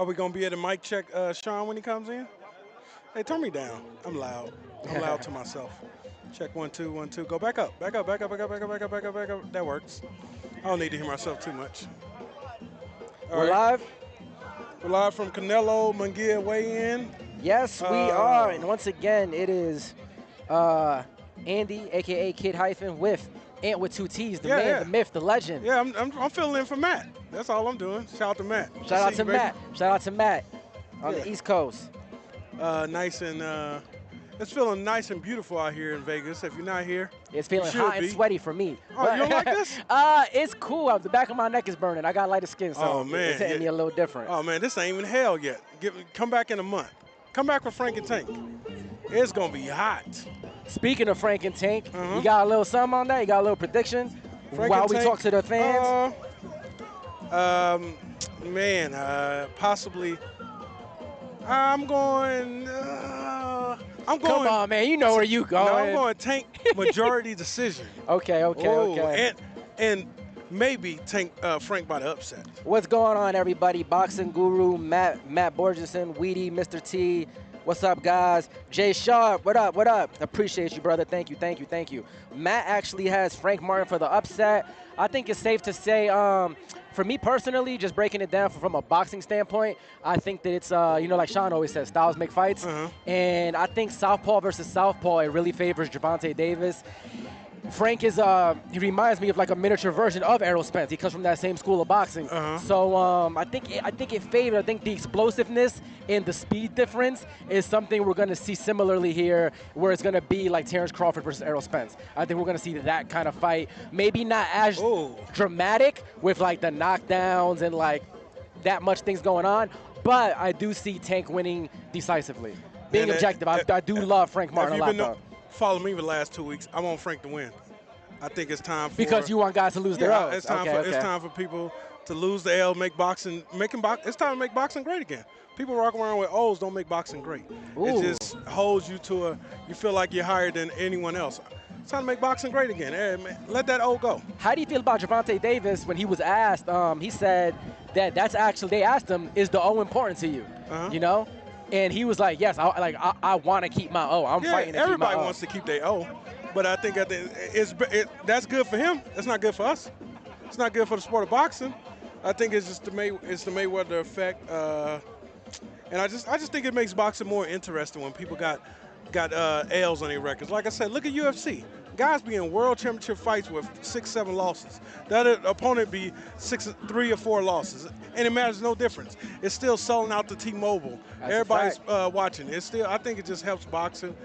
Are we gonna be able to mic check Shawn when he comes in? Hey, turn me down. I'm loud. I'm loud to myself. Check 1 2 1 2. Go back up. Back up. Back up. Back up. Back up. Back up. Back up. Back up. That works. I don't need to hear myself too much. We're live. We're live from Canelo Munguia weigh-in. Yes, we are, and once again, it is Andy, A.K.A. Kid Hyphen, with Antt with 2 T's, the man, the myth, the legend. Yeah, I'm filling in for Matt. That's all I'm doing. Shout out to Matt. Shout out to Matt. Shout out to Matt on the East Coast. Nice and it's feeling nice and beautiful out here in Vegas. If you're not here, it's feeling hot and sweaty for me. Oh, you don't like this? It's cool. The back of my neck is burning. I got lighter skin, so it's hitting me a little different. Oh man, this ain't even hell yet. Come back in a month. Come back with Frank and Tank. It's gonna be hot. Speaking of Frank and Tank, you got a little something on that? You got a little prediction while we talk to the fans? Possibly. I'm going. Come on, man. You know where you going. No, I'm going Tank majority decision. Okay. And maybe Tank Frank by the upset. What's going on, everybody? Boxing Guru, Matt Borgeson, Weedy, Mr. T. What's up, guys? Jay Sharp, what up? Appreciate you, brother. Thank you. Matt actually has Frank Martin for the upset. I think it's safe to say, for me personally, just breaking it down from a boxing standpoint, I think that it's, like Shawn always says, styles make fights. And I think southpaw versus southpaw, it really favors Gervonta Davis. Frank is, he reminds me of like a miniature version of Errol Spence. He comes from that same school of boxing. So I think it favors, I think the explosiveness and the speed difference is something we're going to see similarly here, where it's going to be like Terrence Crawford versus Errol Spence. I think we're going to see that kind of fight. Maybe not as dramatic with like the knockdowns and like that much things going on, but I do see Tank winning decisively. Being objective, I do love Frank Martin a lot, though. Follow me the last 2 weeks. I want Frank to win. I think it's time for because you want guys to lose their L's. It's time for people to lose the L, it's time to make boxing great again. People walk around with O's don't make boxing great. Ooh. It just holds you to you feel like you're higher than anyone else. It's time to make boxing great again. Hey, man, let that O go. How do you feel about Gervonta Davis when he was asked? He said that's actually, they asked him, is the O important to you? You know? And he was like, yes, I want to keep my O. I'm fighting to keep my O. Everybody wants to keep their O. But I think that's good for him. It's not good for us. It's not good for the sport of boxing. I think it's just the Mayweather effect. And I just think it makes boxing more interesting when people got L's on their records. Like I said, look at UFC. Guys be in world championship fights with 6, 7 losses. The other opponent be 3 or 4 losses. And it matters no difference. It's still selling out to T-Mobile. Everybody's watching. I think it just helps boxing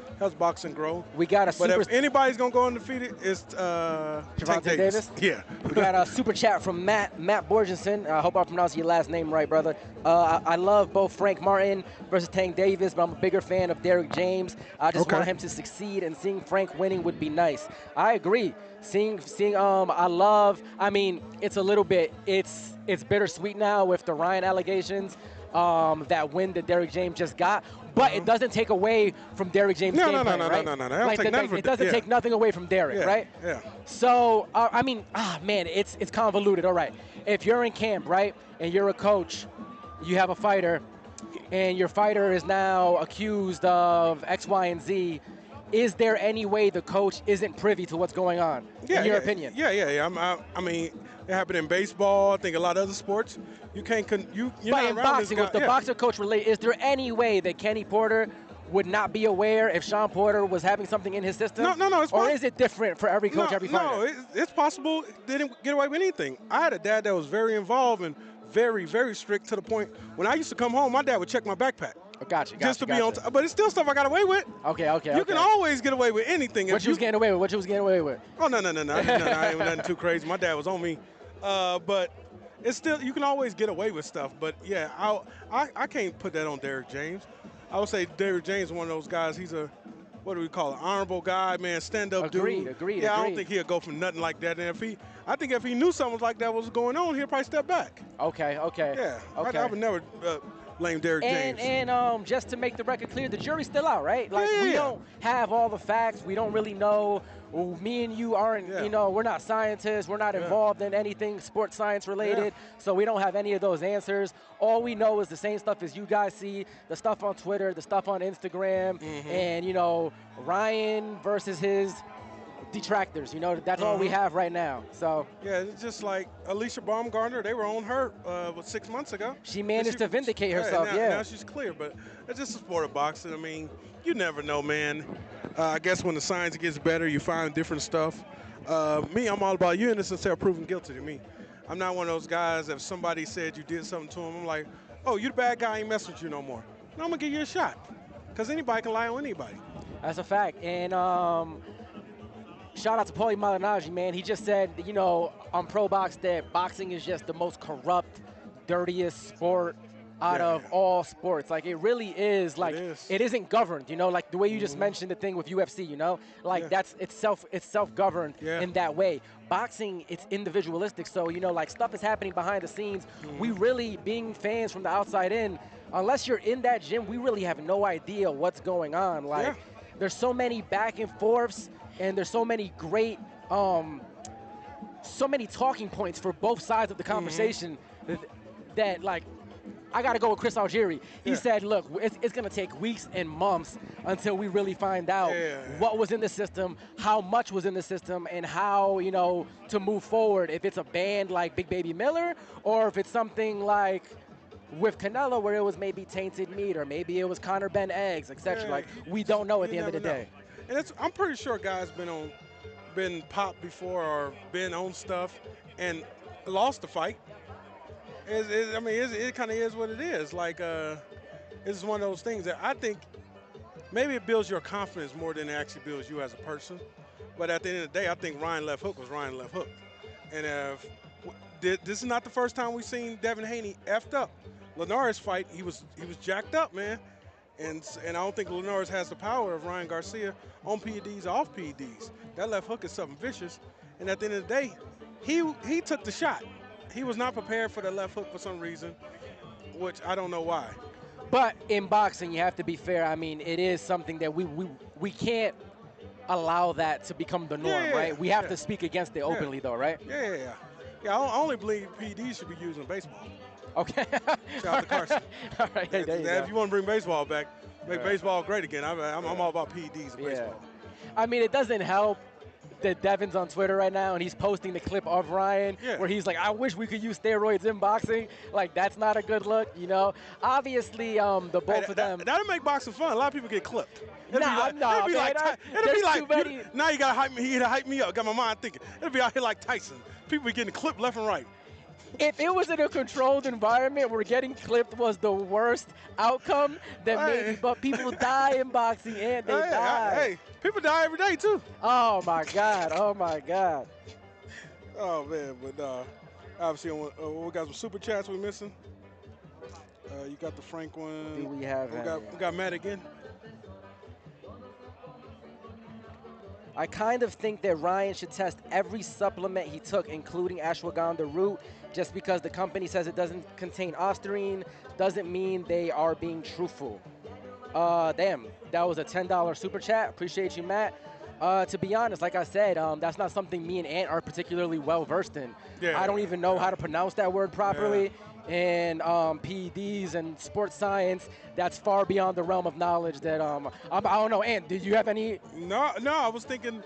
grow. We got But if anybody's going to go undefeated, it's Gervonta Davis? Yeah. We got a super chat from Matt Borgeson. I hope I pronounced your last name right, brother. I love both Frank Martin versus Tank Davis, but I'm a bigger fan of Derrick James. I just want him to succeed, and seeing Frank winning would be nice. I agree. It's a little bit, it's bittersweet now with the Ryan allegations, that win that Derrick James just got, but it doesn't take away from Derrick James' game plan, right? No. It doesn't take nothing away from Derrick, right? Yeah. So, man, it's convoluted. All right. If you're in camp, right, and you're a coach, you have a fighter, and your fighter is now accused of X, Y, and Z, is there any way the coach isn't privy to what's going on, in your opinion? Yeah. I mean, it happened in baseball. I think a lot of other sports. You can't. But in boxing, with the boxer coach relate, is there any way that Kenny Porter would not be aware if Shawn Porter was having something in his system? No. Or is it different for every coach, every fighter? No, it's possible. They didn't get away with anything. I had a dad that was very involved and very, very strict to the point when I used to come home, my dad would check my backpack. Gotcha. Just to be on top. But it's still stuff I got away with. Okay. You can always get away with anything. What you was getting away with? Oh, no. I ain't nothing too crazy. My dad was on me. But it's still, you can always get away with stuff. But, yeah, I can't put that on Derrick James. I would say Derrick James is one of those guys. He's a, what do we call it, honorable guy, man, stand-up dude. Agreed. Yeah, I don't think he'll go from nothing like that. And I think if he knew something like that was going on, he'll probably step back. Okay. Yeah. Okay. I would never blame Derrick James. And just to make the record clear, the jury's still out, right? Like, Yeah. we don't have all the facts. We don't really know. Well, me and you aren't, Yeah. you know, we're not scientists. We're not involved in anything sports science related. So we don't have any of those answers. All we know is the same stuff as you guys see, the stuff on Twitter, the stuff on Instagram, and, you know, Ryan versus his detractors. You know, that's all we have right now. So yeah, it's just like Alicia Baumgartner. They were on her 6 months ago. she managed to vindicate herself. Now she's clear, but it's just a sport of boxing. I mean, you never know, man. I guess when the science gets better, you find different stuff. Me, I'm all about you innocent until proven guilty to me. I'm not one of those guys, if somebody said you did something to them, I'm like, oh, you the bad guy, I ain't messing with you no more. No, I'm going to give you a shot. Because anybody can lie on anybody. That's a fact. And shout out to Paulie Malignaggi, man. He just said, you know, on Pro Box that boxing is just the most corrupt, dirtiest sport out of all sports. Like, it really is. Like, it isn't governed, you know, like the way you just mentioned the thing with UFC, you know, like it's self-governed in that way. Boxing, it's individualistic. So, you know, like, stuff is happening behind the scenes. We really, being fans from the outside in, unless you're in that gym, we really have no idea what's going on. Like, there's so many back and forths, and there's so many great, so many talking points for both sides of the conversation that, like, I got to go with Chris Algieri. He said, look, it's going to take weeks and months until we really find out what was in the system, how much was in the system, and how, you know, to move forward. If it's a band like Big Baby Miller, or if it's something like with Canelo where it was maybe tainted meat, or maybe it was Conor Ben eggs, etc. Like, we don't know at the end of the day. And I'm pretty sure guys been popped before or been on stuff and lost the fight. I mean, it kind of is what it is. Like, it's one of those things that I think maybe it builds your confidence more than it actually builds you as a person. But at the end of the day, I think Ryan left hook was Ryan left hook. And this is not the first time we've seen Devin Haney effed up. Linares fight, he was jacked up, man. And I don't think Linares has the power of Ryan Garcia on PEDs, off PEDs. That left hook is something vicious. And at the end of the day, he took the shot. He was not prepared for the left hook for some reason, which I don't know why. But in boxing, you have to be fair. I mean, it is something that we can't allow that to become the norm, right? We have to speak against it openly, though, right? Yeah. I only believe PEDs should be used in baseball. Okay. Shout out to Carson. All right, if you want to bring baseball back, make baseball great again. I'm all about PEDs in baseball. I mean, it doesn't help that Devin's on Twitter right now and he's posting the clip of Ryan where he's like, I wish we could use steroids in boxing. Like, that's not a good look, you know? Obviously, the both of them. That'll make boxing fun. A lot of people get clipped. Now you gotta hype me. He gotta hype me up. Got my mind thinking. It'll be out here like Tyson. People be getting clipped left and right. If it was in a controlled environment where getting clipped was the worst outcome, then maybe. But people die in boxing, and they die. Hey, people die every day too. Oh my God! Oh my God! Oh man, but obviously, we got some super chats we missing. You got the Frank one. Do we have? We got Matt again. I kind of think that Ryan should test every supplement he took, including ashwagandha root. Just because the company says it doesn't contain ostarine doesn't mean they are being truthful. Damn, that was a $10 super chat. Appreciate you, Matt. To be honest, like I said, that's not something me and Antt are particularly well versed in. I don't even know how to pronounce that word properly. And PEDs and sports science, that's far beyond the realm of knowledge that I don't know. Antt, did you have any? No, I was thinking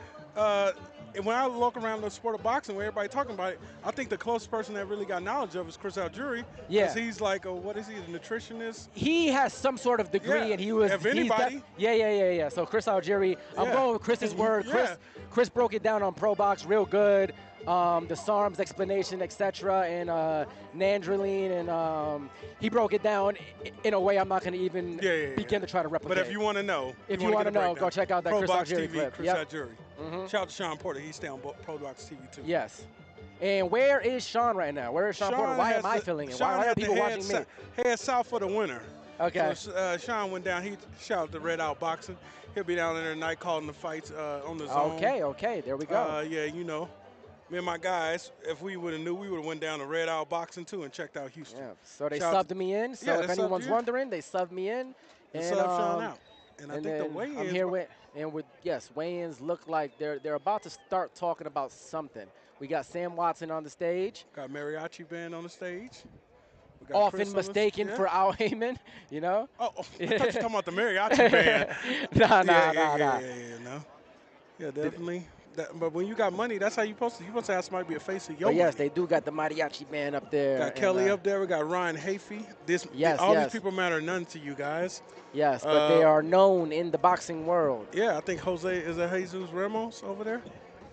when I look around the sport of boxing where everybody talking about it, I think the closest person that really got knowledge of is Chris Algieri. Yeah. He's like, what is he, a nutritionist? He has some sort of degree, and he was. If anybody. Yeah. So Chris Algieri, I'm going with Chris's word. Chris broke it down on Pro Box real good. The SARM's explanation, etc., and nandrolone, and he broke it down in a way I'm not going to even begin to try to replicate. But if you want to know, go check out that Chris Algieri clip. Chris Algieri. Shout out to Shawn Porter. He's staying on Pro Box TV too. Yes. And where is Shawn right now? Where is Shawn Porter? Why am I feeling it? Why are people watching me? Head south for the winter. Okay. So Shawn went down. He shout out to Red Out Boxing. He'll be down there tonight calling the fights on the zone. Okay. There we go. Yeah, you know. Me and my guys, if we would have knew, we would have went down to Red Owl Boxing too and checked out Houston. Yeah. So they Shout out subbed me in. So Yeah, if they subbed anyone's you. wondering, they subbed me in. And And sub Sean out. And I and think the then I'm weigh-ins. here with yes, weigh-ins look like they're about to start talking about something. We got Sam Watson on the stage, Got mariachi band on the stage. We got Chris often on the- mistaken yeah. for Al Heyman. You know? Oh, I thought you were talking about the mariachi band. Nah, yeah, no. Yeah, definitely. But when you got money, that's how you supposed to. You supposed to have somebody be a face of your But yes, money. they do got the mariachi band up there. Got and, Kelly up there. We got Ryan Hafey. All these people matter none to you guys. Yes, but they are known in the boxing world. Yeah, I think Jose is a Jesus Ramos over there.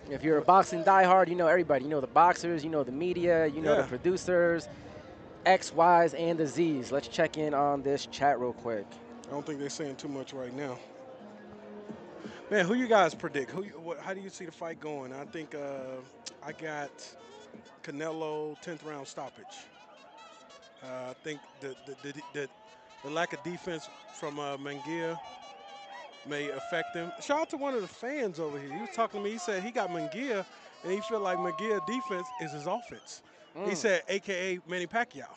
If you're a boxing diehard, you know everybody. You know the boxers, you know the media, you know the Yeah. producers, X, Y's, and the Z's. Let's check in on this chat real quick. I don't think they're saying too much right now. Man, who you guys predict? How do you see the fight going? I think I got Canelo 10th round stoppage. I think the lack of defense from Munguia may affect him. Shout out to one of the fans over here. He was talking to me. He said he got Munguia, and he feel like Munguia defense is his offense. He said, A.K.A. Manny Pacquiao.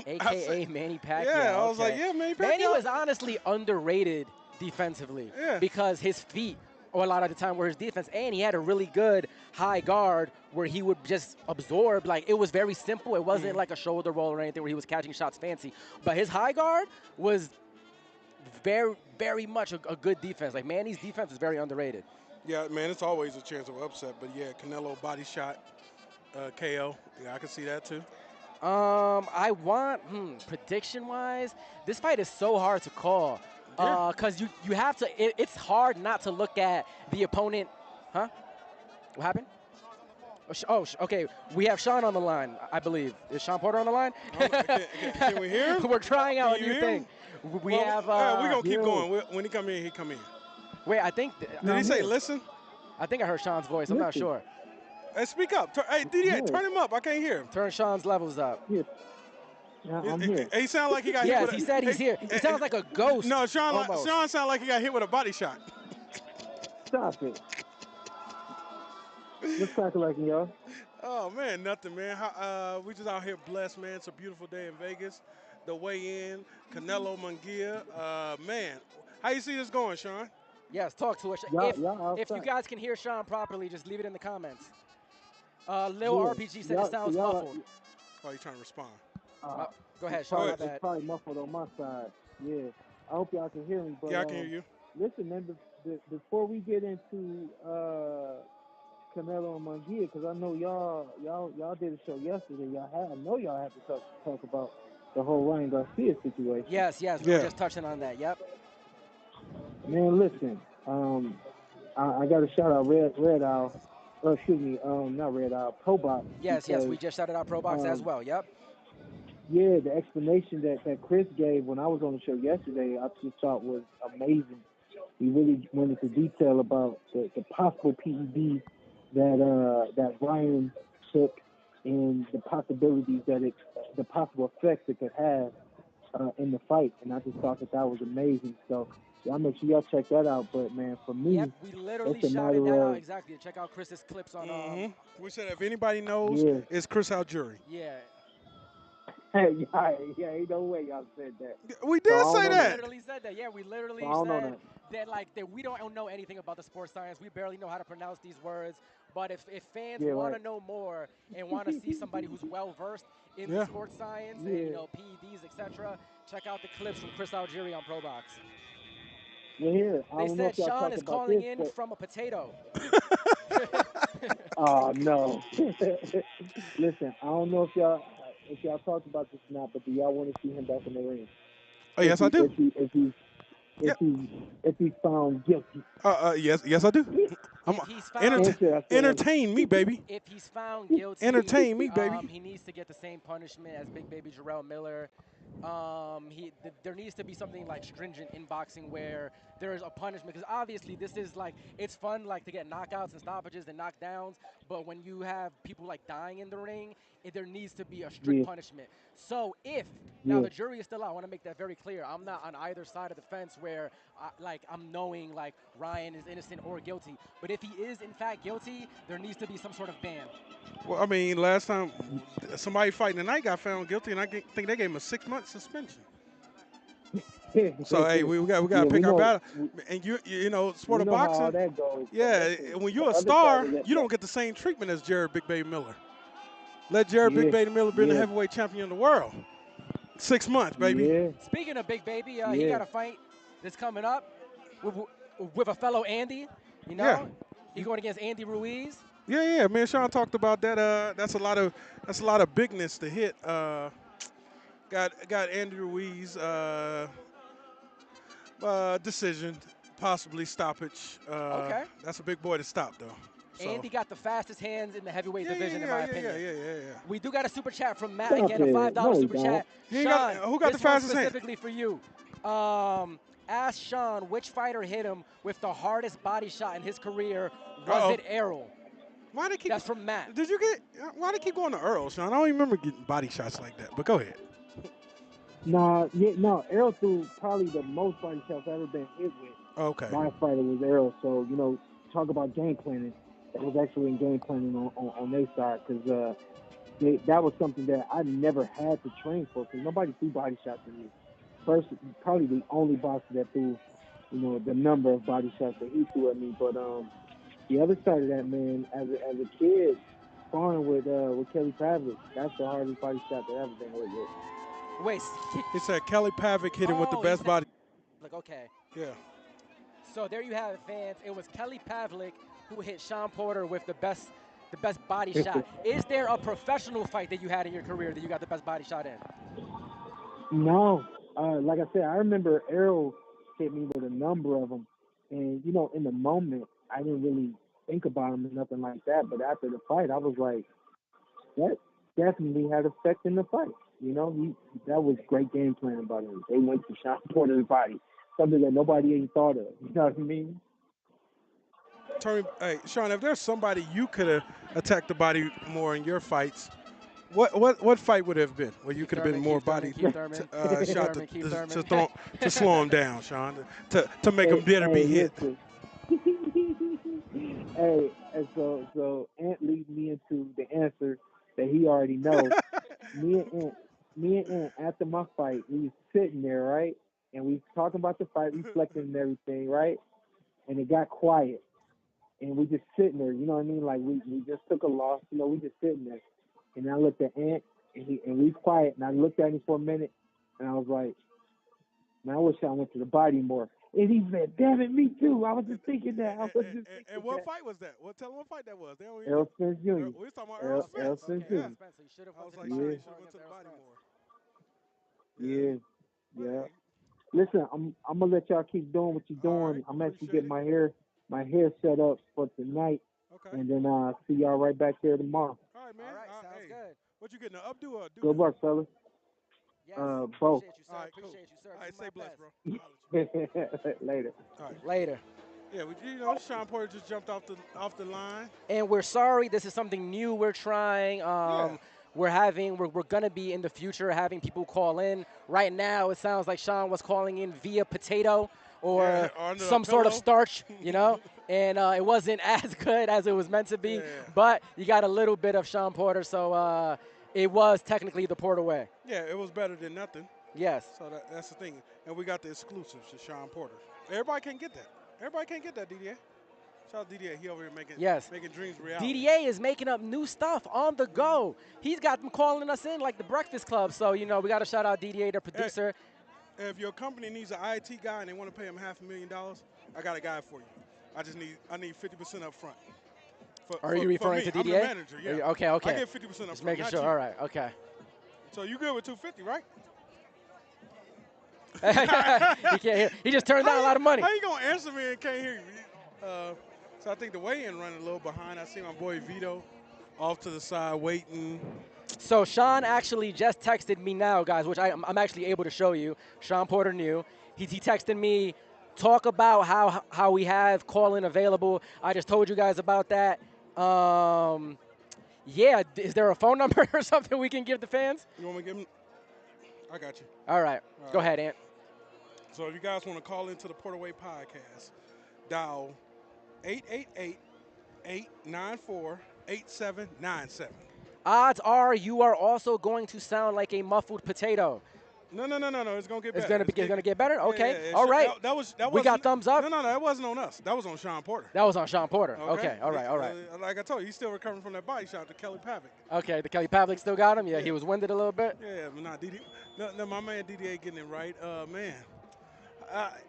A.K.A. Manny Pacquiao. Yeah, I was like, okay. yeah, Manny Pacquiao. Manny was honestly underrated defensively because his feet, or a lot of the time, were his defense, and he had a really good high guard where he would just absorb. Like, it was very simple. It wasn't like a shoulder roll or anything where he was catching shots fancy. But his high guard was very, very much a good defense. Like, Manny's defense is very underrated. Yeah, man, it's always a chance of upset. But, yeah, Canelo body shot, KO. Yeah, I can see that, too. I want, prediction-wise, this fight is so hard to call. Because you have to, it's hard not to look at the opponent. Huh? What happened? Okay. We have Shawn on the line, I believe. Is Shawn Porter on the line? Can we hear him? We're trying out a Can you new hear thing. him? We're going to keep going. When he come in, he come in. Wait, I think. Did he say listen? I think I heard Shawn's voice. I'm not sure. Hey, speak up. Hey, DDA, turn him up. I can't hear him. Turn Shawn's levels up. Yeah. I'm here. He sound like he got hit with he said he's here. He sounds like a ghost. No, Shawn almost. sound like he got hit with a body shot. Stop it. What's cracking like y'all? Oh, man, nothing, man. We just out here blessed, man. It's a beautiful day in Vegas. The weigh-in, Canelo Munguia. Man, how you see this going, Shawn? Yes, talk to us. If you guys can hear Shawn properly, just leave it in the comments. Lil RPG said it sounds muffled. Oh, you trying to respond? Go ahead, Shawn. It's probably muffled on my side. Yeah. I hope y'all can hear me. But, yeah, I can hear you. Listen, man, before we get into Canelo and Munguia, because I know y'all did a show yesterday. I know y'all have to talk about the whole Ryan Garcia situation. Yes, we were just touching on that. Yep. Man, listen. I got to shout out Red Owl. Excuse me, not Red Owl, Pro Box. Yes, we just shouted out Pro Box as well. Yep. Yeah, the explanation that Chris gave when I was on the show yesterday, I just thought was amazing. He really went into detail about the possible PED that Ryan took and the possibilities the possible effects it could have in the fight. And I just thought that was amazing. So y'all make sure y'all check that out. But man, for me, we literally shouted that out exactly. Check out Chris's clips on. We said if anybody knows, it's Chris Algieri. Yeah. Yeah, ain't no way y'all said that. We did say that. We literally said that. Yeah, we literally said that we don't know anything about the sports science. We barely know how to pronounce these words. But if fans want to know more and want to see somebody who's well versed in the sports science and PEDs, etc., check out the clips from Chris Algieri on Pro Box. Yeah, they said Shawn is calling in from a potato. Oh no! Listen, I don't know if y'all talked about this or not, but do y'all want to see him back in the ring? Oh, yes, I do. If he's found guilty. Yes, I do. Entertain me, baby. If he's found guilty, entertain me, baby. He needs to get the same punishment as Big Baby Jarrell Miller. There needs to be something like stringent in boxing where there's a punishment, because obviously this is like, it's fun like to get knockouts and stoppages and knockdowns, but when you have people like dying in the ring, there needs to be a strict Yeah, punishment. So if now yeah, the jury is still out, I want to make that very clear. I'm not on either side of the fence where like I'm knowing like Ryan is innocent or guilty, but if he is in fact guilty, there needs to be some sort of ban. Well, I mean, last time somebody fighting tonight got found guilty, and think they gave him a 6-month suspension. So hey, we got yeah. to pick our battle. We, And you know, sport we of know how all boxing. that goes. But Yeah, listen, when the you're a other side star, of that, you don't get the same treatment as Jared Big Baby Miller. Let Jared Big yeah, Baby Miller be the yeah, heavyweight champion of the world. 6 months, baby. yeah, Speaking of Big Baby, he yeah. got a fight that's coming up with, with a fellow Andy. You Yeah. know, he going against Andy Ruiz. Yeah. Me and Sean talked about that. That's a lot of bigness to hit. Got Andy Ruiz decision, possibly stoppage. Okay. That's a big boy to stop though. So. Andy got the fastest hands in the heavyweight division, in my opinion. Yeah. We do got a super chat from Matt Stop again, a it. $5 No, he super don't. chat. You ain't Sean, got- who got this the one's fastest hand? specifically for you. Ask Sean which fighter hit him with the hardest body shot in his career. Was Uh-oh. it Errol? Why they keep? That's from Matt. Did you get? Why they keep going to Earl, Sean? I don't even remember getting body shots like that. But go ahead. Nah, yeah, no. Errol threw probably the most body shots I've ever been hit with. Okay. My fighter was Errol. So talk about game planning. That was actually in game planning on their side, because that was something that I never had to train for, because nobody threw body shots at me. First, probably the only boxer that threw, the number of body shots that he threw at me. But the other side of that, man, as a kid, sparring with Kelly Pavlik, that's the hardest body shot that I've ever been hit with. Wait. He said Kelly Pavick hit him with the he best said- body. Like, okay. Yeah. So there you have it, fans. It was Kelly Pavlik who hit Shawn Porter with the best body shot. Is there a professional fight that you had in your career that you got the best body shot in? No, like I said, I remember Errol hit me with a number of them, and in the moment, I didn't really think about him or nothing like that. But after the fight, I was like, that definitely had effect in the fight. That was great game planning by him. They went to Shawn Porter's body, something that nobody even thought of. You know what I mean? Hey, Sean, if there's somebody you could have attacked the body more in your fights, what fight would it have been where you could have been more body shot to slow him down, Sean, to make him dare to be hit? Hey, and so Antt leads me into the answer that he already knows. me and Antt, after my fight, we was sitting there, right? And we was talking about the fight, reflecting and everything, right? And it got quiet. And we just sitting there, you know what I mean? Like we just took a loss, we just sitting there. And I looked at Antt, and we was quiet, and I looked at him for a minute, and I was like, man, I wish I went to the body more. And he said, damn it, me too. I was just thinking that. And what fight was that? Well, tell them what fight that was. Errol Spence Jr. We was talking about Errol Spence. Errol Spence Jr. Yeah. I was like, yeah. you should have went to the body more. Yeah. Listen, I'm gonna let y'all keep doing what you're doing. Right, I'm actually getting my hair set up for tonight. Okay. And then I'll see y'all right back there tomorrow. All right, man. All right, sounds good. What you getting, an updo or a do? Good luck, fellas. Yes. Both. Appreciate you, sir. All right, cool. Appreciate you, sir. All right, Do stay my blessed, best. bro. Later. All right. Later. Yeah, Shawn Porter just jumped off the line. And we're sorry. This is something new we're trying. We're gonna be in the future having people call in. Right now, it sounds like Sean was calling in via potato or some sort of starch, and it wasn't as good as it was meant to be. Yeah. But you got a little bit of Shawn Porter, so it was technically the PorterWay. Yeah, it was better than nothing. Yes. So that's the thing. And we got the exclusives to Shawn Porter. Everybody can't get that. Everybody can't get that, DDA. Shout out DDA. He over here making dreams reality. DDA is making up new stuff on the go. He's got them calling us in like the Breakfast Club. So, we got to shout out DDA, the producer. If your company needs an IT guy and they want to pay him $500,000, I got a guy for you. I need 50% up front. Are you referring to DDA? I'm the manager, yeah. Okay. I get 50% up front. Just making not sure. you. All right. Okay. So you good with 250, right? He can't hear. He just turned down a lot of money. How you gonna answer me and can't hear you? So I think the weigh-in running a little behind. I see my boy Vito off to the side waiting. So Shawn actually just texted me now, guys, which I'm actually able to show you. Shawn Porter knew. He texted me, talk about how we have call-in available. I just told you guys about that. Yeah, is there a phone number or something we can give the fans? You want me to give them? I got you. All right. Go ahead, Antt. So if you guys want to call into the PorterWay Podcast, dial 888-894-8797. Odds are you are also going to sound like a muffled potato. No. It's gonna get better. It's gonna get better. Okay. Yeah. All right. That we got thumbs up. No, that wasn't on us. That was on Shawn Porter. That was on Shawn Porter. Okay. All right. Like I told you, he's still recovering from that body shot to Kelly Pavic. Okay. The Kelly Pavic still got him. Yeah, he was winded a little bit. Yeah, but no, my man DDA getting it right. Man,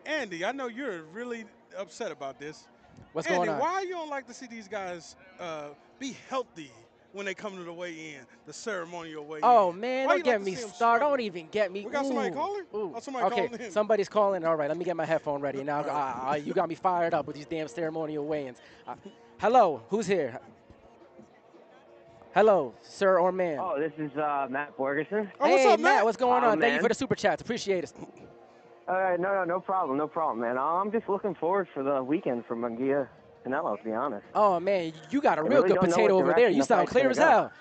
Andy, I know you're really upset about this. What's Andy, going on? why you don't like to see these guys be healthy when they come to the weigh-in, the ceremonial weigh-in? Oh, man, Why don't you get like to me see 'em started. struggle? Don't even get me. We got somebody calling? Ooh. Oh, somebody Okay, calling in. somebody's calling. All right, let me get my headphone ready. Now, you got me fired up with these damn ceremonial weigh-ins. Hello, who's here? Hello, sir or man. Oh, this is Matt Borgerson. Oh, what's hey, up, Matt? What's going on? Thank you man. for the super chats. Appreciate it. No problem, man. I'm just looking forward for the weekend for Munguia Canelo, to be honest. Oh, man, you got a real really good don't know potato what over there. direction You the sound fight's clear as gonna hell.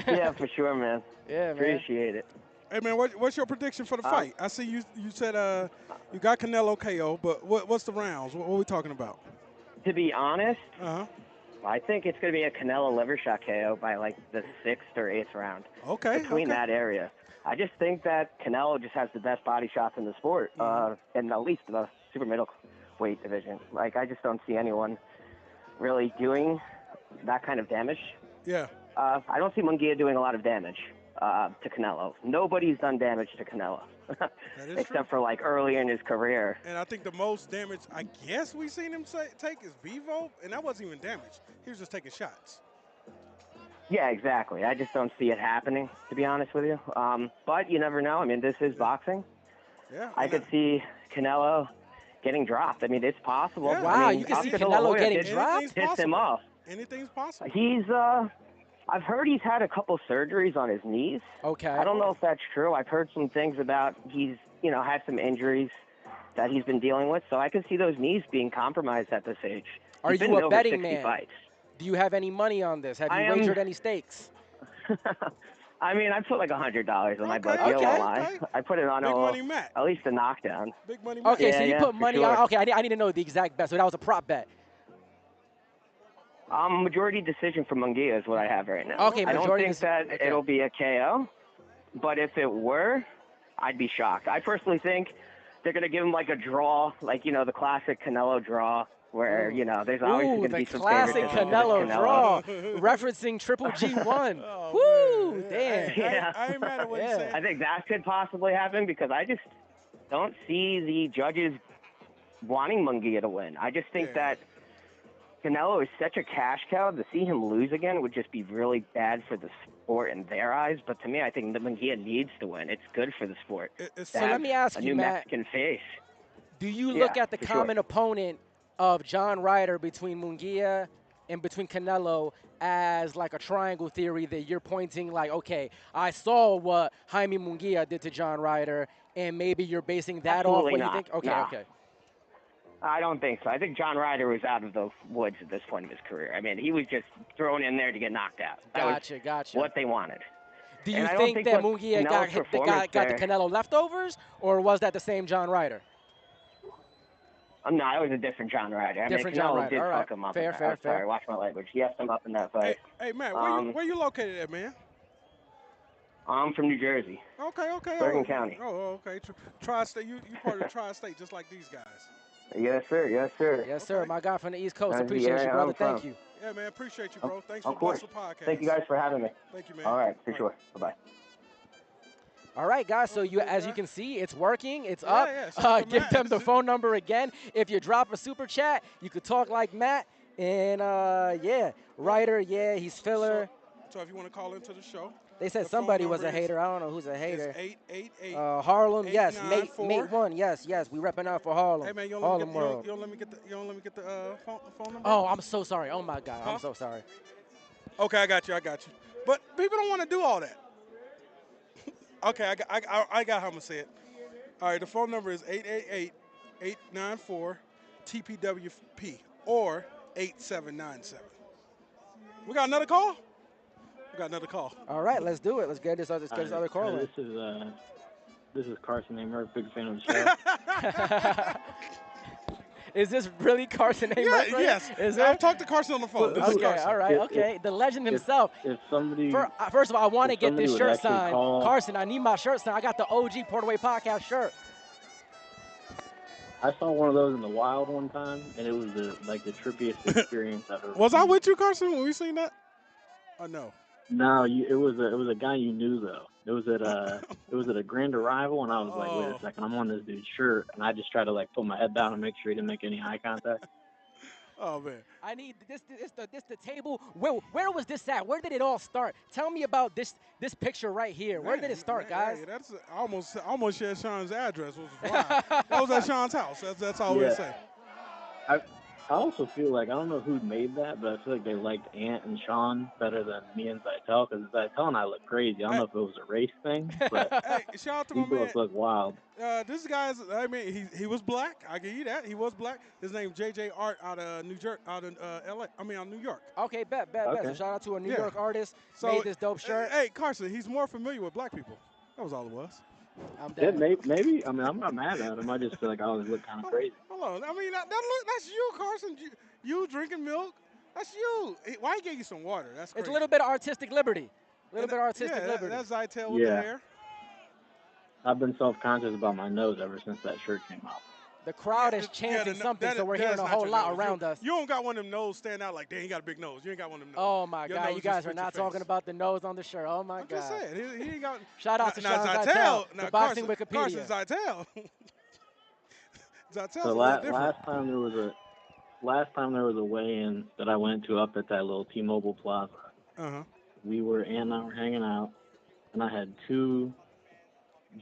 Yeah, for sure, man. Yeah, man. Appreciate it. Hey, man, what's your prediction for the fight? I see you said you got Canelo KO, but what's the rounds? What are we talking about? To be honest, Uh-huh. I think it's going to be a Canelo liver shot KO by like the 6th or 8th round. Okay. Between that area. I just think that Canelo just has the best body shots in the sport, and at least the super middleweight division. Like, I just don't see anyone really doing that kind of damage. Yeah. I don't see Munguia doing a lot of damage to Canelo. Nobody's done damage to Canelo, except for like early in his career. And I think the most damage I guess we've seen him take is Vivo, and that wasn't even damage. He was just taking shots. Yeah, exactly. I just don't see it happening, to be honest with you. But you never know. I mean, this is boxing. Yeah. I could see Canelo getting dropped. I mean, it's possible. Yeah. Wow, I mean, you can see Oscar De La Canelo Hoya getting did dropped? piss him off. Anything's possible. He's I've heard he's had a couple surgeries on his knees. Okay. I don't know if that's true. I've heard some things about he's, had some injuries that he's been dealing with. So I can see those knees being compromised at this age. Are He's you been in a over betting 60 man? Fights. Do you have any money on this? Have I you am- wagered any stakes? I mean, I put like $100 on my book. Okay, You won't okay. lie. I put it on Big money Matt. at least a knockdown. Big money Matt. Okay, so you Yeah, put for money sure. on. Okay, I need to know the exact bet. So that was a prop bet. Majority decision for Munguia is what I have right now. Okay, I don't majority think that okay. it'll be a KO, but if it were, I'd be shocked. I personally think they're going to give him like a draw, like, the classic Canelo draw, where, there's always Ooh, going to the be some classic favoritism to Canelo Canelo. draw, referencing Triple G1. Oh, Woo, man. damn. Yeah. I ain't mad at what Yeah. you said. I think that could possibly happen because I just don't see the judges wanting Munguia to win. I just think that Canelo is such a cash cow. To see him lose again would just be really bad for the sport in their eyes. But to me, I think that Munguia needs to win. It's good for the sport. So let me ask a you, new Matt. Mexican face. Do you look at the for sure. common opponent of John Ryder between Munguia and between Canelo as like a triangle theory that you're pointing like, okay, I saw what Jaime Munguia did to John Ryder, and maybe you're basing that off Absolutely what you not. think? Okay, No. okay. I don't think so. I think John Ryder was out of the woods at this point of his career. I mean, he was just thrown in there to get knocked out. That was Gotcha. what they wanted. Do you And I don't think think that what Munguia got Canelo's the performance the there- Canelo leftovers, or was that the same John Ryder? No, it was a different John Ryder. I Different mean, Canelo John Ryder. did All right. fuck him up. Fair, in that. fair, I'm sorry, fair. watch my language. He effed him up in that fight. Hey, Matt, where you located at, man? I'm from New Jersey. Okay. Bergen County. Oh, okay. Tri-state. You part of the tri-state, just like these guys. Yes, sir. Yes, sir. Yes, sir. My guy from the East Coast. That's the Appreciate you, area brother. I'm Thank from. you. Yeah, man. Appreciate you, bro. Thanks Of for course. the podcast. Thank you guys for having me. Thank you, man. All right, for sure. Bye-bye. All right, guys. So as you can see, it's working. It's Yeah, up. yeah, shout out to Give Matt. them the phone number again. If you drop a super chat, you could talk like Matt. And Ryder, he's filler. So if you want to call into the show, They said the phone somebody was a number is- hater. I don't know who's a hater. It's 888. Harlem, yes. 894. Mate one, yes. We repping out for Harlem. Hey man, you Harlem don't World. let me get the phone number. Oh, I'm so sorry. Oh my God, Huh? I'm so sorry. Okay, I got you. But people don't want to do all that. Okay, I got how I'm going to say it. All right, the phone number is 888-894-TPWP or 8797. We got another call? We got another call. All right, let's do it. Let's get this other call in. This is Carson Amer, big fan of the show. Is this really Carson Amer? Yes. I've talked to Carson on the phone. This is Carson. All right, okay. The legend himself. If somebody, first of all, I want to get this shirt signed. Call, Carson, I need my shirt signed. I got the OG PorterWay Podcast shirt. I saw one of those in the wild one time, and it was the trippiest experience I've ever Was seen. I with you, Carson, when we seen that? Oh, no. No, it was a guy you knew though. It was at a Grand Arrival, and I was like, wait a second, I'm on this dude's shirt, and I just tried to put my head down and make sure he didn't make any eye contact. Oh man. I need this the table. Where was this at? Where did it all start? Tell me about this picture right here. Where did it start, guys? Yeah, that's almost shared Sean's address, which was wild. That was at Sean's house. That's all we're saying. I also feel like, I don't know who made that, but I feel like they liked Antt and Shawn better than me and Zytel, because Zytel and I look crazy. I don't know if it was a race thing, but hey, shout out to we my man. both look wild. This guy's, I mean, he was black. I give you that. He was black. His name's J.J. Art out of New York. New York. Okay, bet. Okay. So shout out to a New York artist. Made this dope shirt. Hey, Carson, he's more familiar with black people. That was all it was. Maybe. I mean, I'm not mad at him. I just feel like I always look kind of crazy. Hold on. I mean, that's you, Carson. You drinking milk. That's you. Why he gave you some water? That's crazy. It's a little bit of artistic liberty. Liberty. That's Zytel with the hair. I've been self-conscious about my nose ever since that shirt came out. The crowd is chanting something, so we're hearing a whole lot around us. You don't got one of them nose stand out like, dang, he got a big nose. You ain't got one of them nose. Oh, my God. You guys are not talking about the nose on the shirt. Oh, my God. I'm just saying. He ain't got. Shout out to Shawn Zytel, the boxing Wikipedia. Carson Zytel. Zytel's So last time there was a weigh-in that I went to up at that little T-Mobile Plaza. Uh-huh. Ann and I were hanging out, and I had two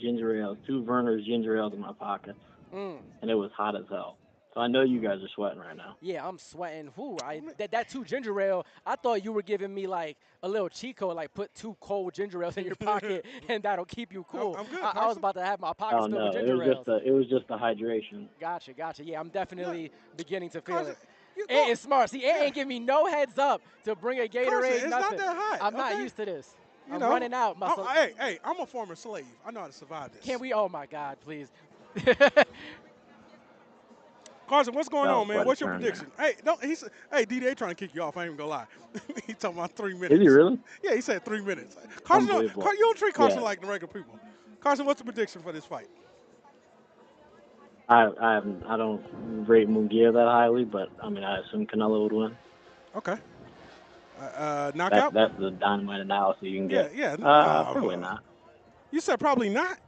Verner's ginger ales in my pockets. And it was hot as hell. So I know you guys are sweating right now. Yeah, I'm sweating. That two ginger ale, I thought you were giving me like a little Chico, like put 2 cold ginger ales in your pocket and that'll keep you cool. No, I'm good, I was about to have my pockets filled with ginger ales. It was just the hydration. Gotcha. Yeah, I'm definitely beginning to feel it. Ant is smart. See, Ant ain't giving me no heads up to bring a Gatorade, Carson, it's nothing. not that hot. I'm not used to this. I'm know, running out. Hey, I'm a former slave. I know how to survive this. Can we? Oh, my God, please. Carson, what's going on, man? What's your prediction? There. Hey, D-Day trying to kick you off. I ain't even gonna lie. He talking about 3 minutes. Is he really? Yeah, he said 3 minutes. Carson, you don't treat Carson like the regular people. Carson, what's the prediction for this fight? I don't rate Munguia that highly, but I mean, I assume Canelo would win. Okay. Knockout? That's the dynamite analysis you can get. Yeah. Probably not. You said probably not?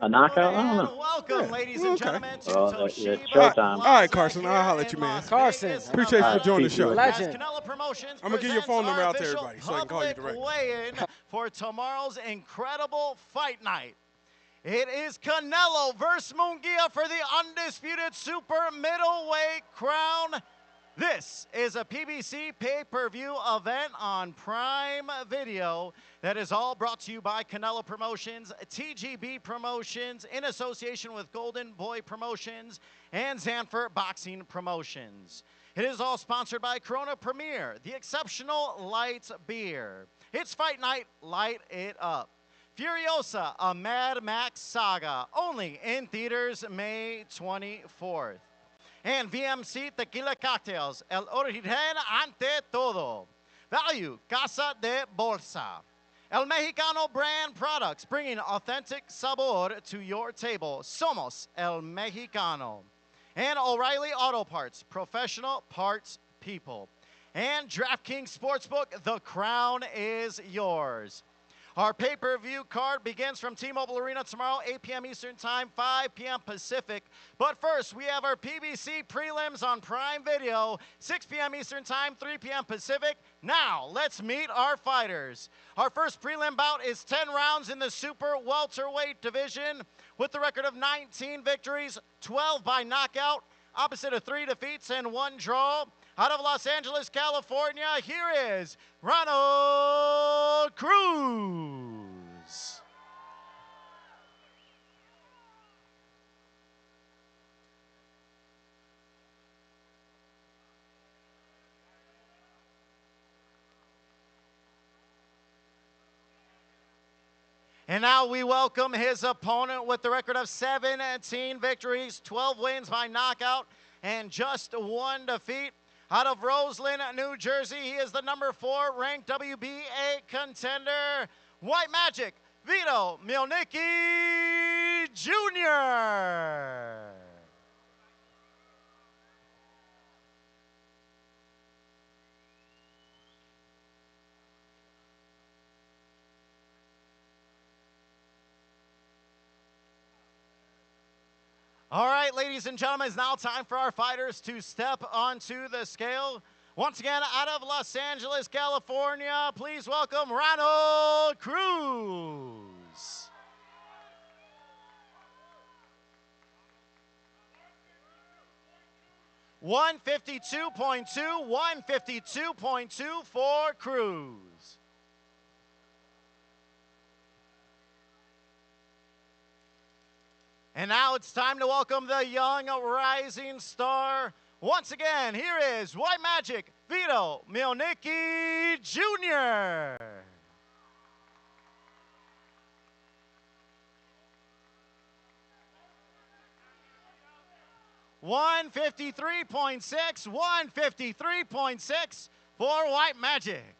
A knockout? I don't know. Welcome, ladies and gentlemen, to Toshiba. Showtime. All right, Carson. I'll holler at you, man. Carson. Appreciate you for joining the show. Legend. I'm going to give your phone number out to everybody so I can call you directly. Weigh-in for tomorrow's incredible fight night. It is Canelo versus Munguia for the undisputed super middleweight crown. This is a PBC pay-per-view event on Prime Video that is all brought to you by Canelo Promotions, TGB Promotions, in association with Golden Boy Promotions and Zanfer Boxing Promotions. It is all sponsored by Corona Premier, the exceptional light beer. It's fight night, light it up. Furiosa, a Mad Max saga, only in theaters May 24th. And VMC Tequila Cocktails, el origen ante todo. Value, Casa de Bolsa. El Mexicano brand products, bringing authentic sabor to your table. Somos El Mexicano. And O'Reilly Auto Parts, professional parts people. And DraftKings Sportsbook, the crown is yours. Our pay-per-view card begins from T-Mobile Arena tomorrow, 8 p.m. Eastern Time, 5 p.m. Pacific. But first, we have our PBC prelims on Prime Video, 6 p.m. Eastern Time, 3 p.m. Pacific. Now, let's meet our fighters. Our first prelim bout is 10 rounds in the super welterweight division with the record of 19 victories, 12 by knockout, opposite of 3 defeats and 1 draw. Out of Los Angeles, California, here is Ronald Cruz. And now we welcome his opponent with the record of 17 victories, 12 wins by knockout, and just 1 defeat. Out of Roseland, New Jersey, he is the number 4 ranked WBA contender, White Magic, Vito Mielnicki Jr. All right, ladies and gentlemen, it's now time for our fighters to step onto the scale. Once again, out of Los Angeles, California, please welcome Ronald Cruz. $152.2, 152.2 for Cruz. And now it's time to welcome the young rising star. Once again, here is White Magic, Vito Mielnicki Jr. $153.6, 153.6 for White Magic.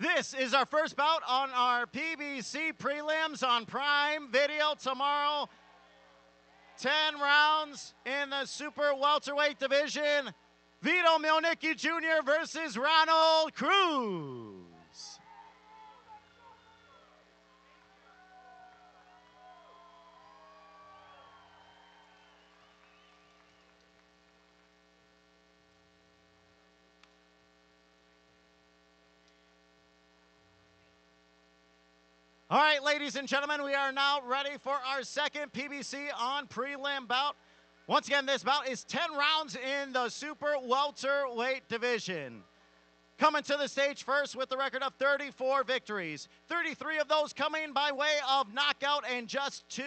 This is our first bout on our PBC prelims on Prime Video tomorrow. 10 rounds in the super welterweight division. Vito Mielnicki Jr. versus Ronald Cruz. All right, ladies and gentlemen, we are now ready for our second PBC on prelim bout. Once again, this bout is 10 rounds in the super welterweight division. Coming to the stage first with the record of 34 victories, 33 of those coming by way of knockout and just 2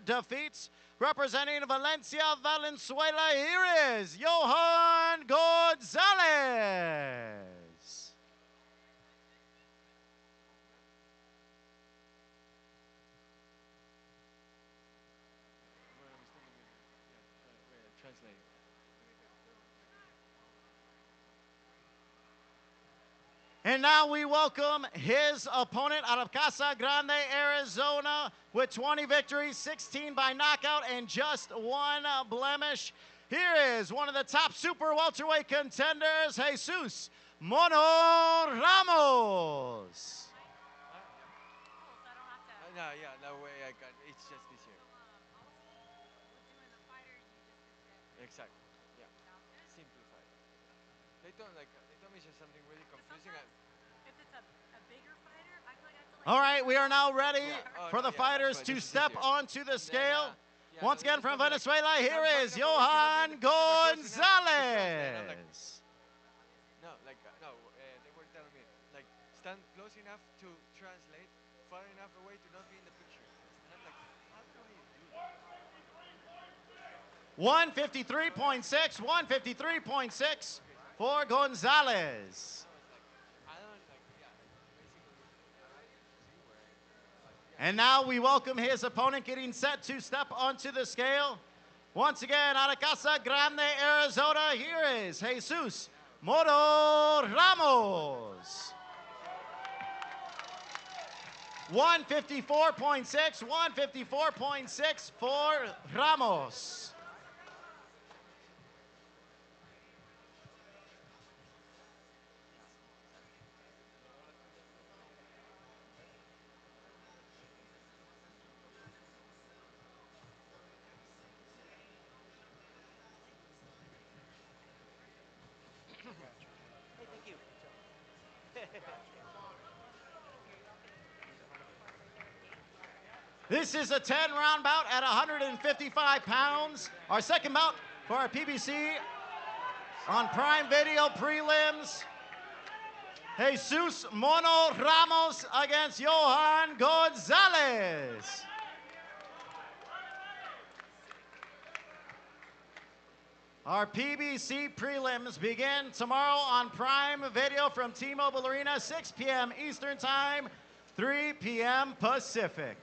defeats. Representing Valencia, Valenzuela, here is Johan Gonzalez. And now we welcome his opponent out of Casa Grande, Arizona, with 20 victories, 16 by knockout, and just 1 blemish. Here is one of the top super welterweight contenders, Jesus Mono Ramos. No, yeah, no way. It's just this year. Exactly. Yeah. Simplified. They told me just something really confusing. If it's a bigger fighter, I feel like I have to All right, we are now ready for the fighters to step onto the scale. Once again from Venezuela, here is Johan Gonzalez. No, they were telling me, stand close enough to translate, far enough away to not be in the picture. And I'm like, how do we do that? 153.6, 153.6 for Gonzalez. And now we welcome his opponent getting set to step onto the scale. Once again, out of Casa Grande, Arizona, here is Jesus Mono Ramos. 154.6, 154.6 for Ramos. This is a 10-round bout at 155 pounds. Our second bout for our PBC on Prime Video prelims. Jesus Mono Ramos against Johan Gonzalez. Our PBC prelims begin tomorrow on Prime Video from T-Mobile Arena, 6 p.m. Eastern Time, 3 p.m. Pacific.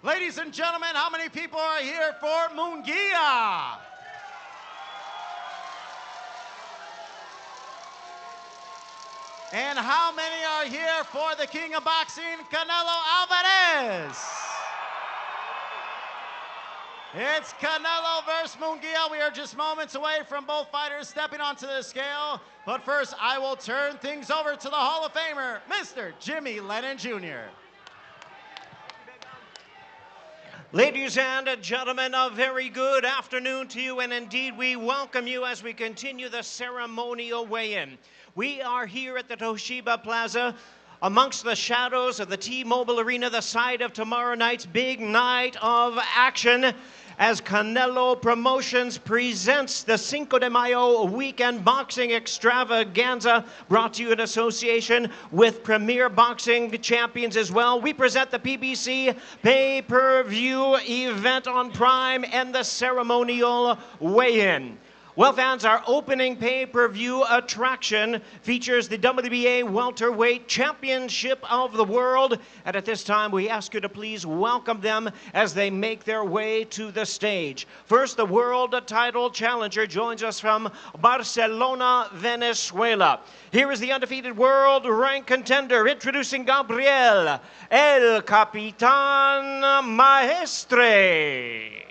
Ladies and gentlemen, how many people are here for Munguia? And how many are here for the King of Boxing, Canelo Alvarez? It's Canelo versus Munguia. We are just moments away from both fighters stepping onto the scale. But first, I will turn things over to the Hall of Famer, Mr. Jimmy Lennon Jr. Ladies and gentlemen, a very good afternoon to you, and indeed we welcome you as we continue the ceremonial weigh-in. We are here at the Toshiba Plaza amongst the shadows of the T-Mobile Arena, the site of tomorrow night's big night of action, as Canelo Promotions presents the Cinco de Mayo Weekend Boxing Extravaganza, brought to you in association with Premier Boxing Champions as well. We present the PBC pay-per-view event on Prime and the ceremonial weigh-in. Well, fans, our opening pay-per-view attraction features the WBA Welterweight Championship of the World. And at this time, we ask you to please welcome them as they make their way to the stage. First, the world title challenger joins us from Barcelona, Venezuela. Here is the undefeated world rank contender, introducing Gabriel, El Capitan Maestre.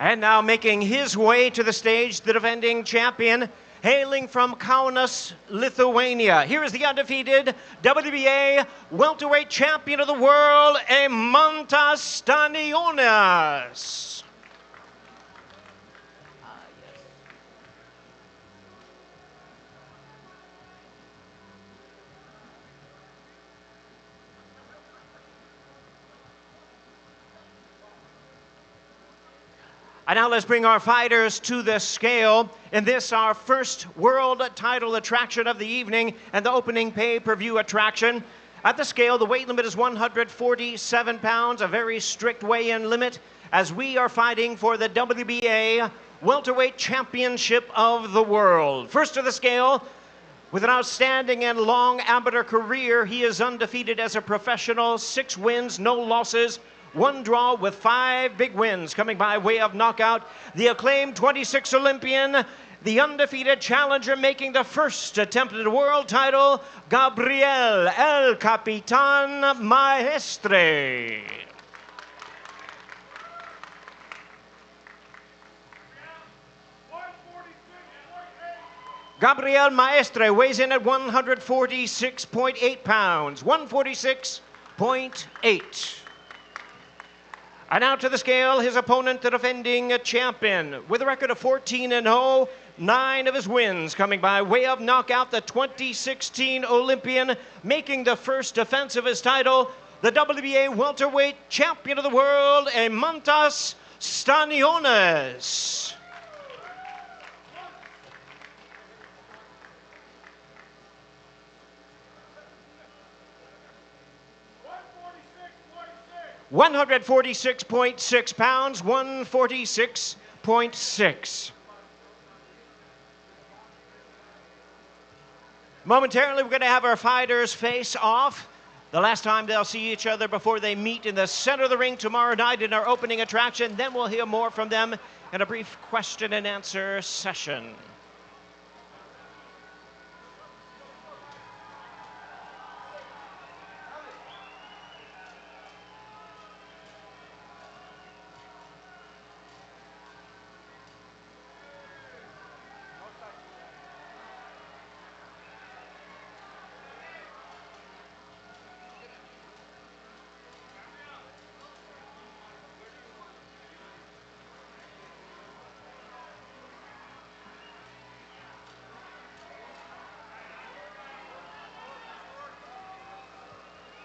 And now making his way to the stage, the defending champion, hailing from Kaunas, Lithuania. Here is the undefeated WBA welterweight champion of the world, Antt Stanionis. And now let's bring our fighters to the scale. In this, our first world title attraction of the evening and the opening pay-per-view attraction. At the scale, the weight limit is 147 pounds, a very strict weigh-in limit, as we are fighting for the WBA Welterweight Championship of the World. First to the scale, with an outstanding and long amateur career, he is undefeated as a professional, 6 wins, no losses, 1 draw with 5 big wins coming by way of knockout. The acclaimed 26 Olympian, the undefeated challenger making the first attempt at a world title, Gabriel El Capitan Maestre. Gabriel Maestre weighs in at 146.8 pounds, 146.8. And out to the scale, his opponent, the defending champion, with a record of 14-0, 9 of his wins coming by way of knockout, the 2016 Olympian, making the first defense of his title, the WBA welterweight champion of the world, Antt Stanionis. 146.6 pounds, 146.6. Momentarily, we're going to have our fighters face off. The last time they'll see each other before they meet in the center of the ring tomorrow night in our opening attraction. Then we'll hear more from them in a brief question and answer session.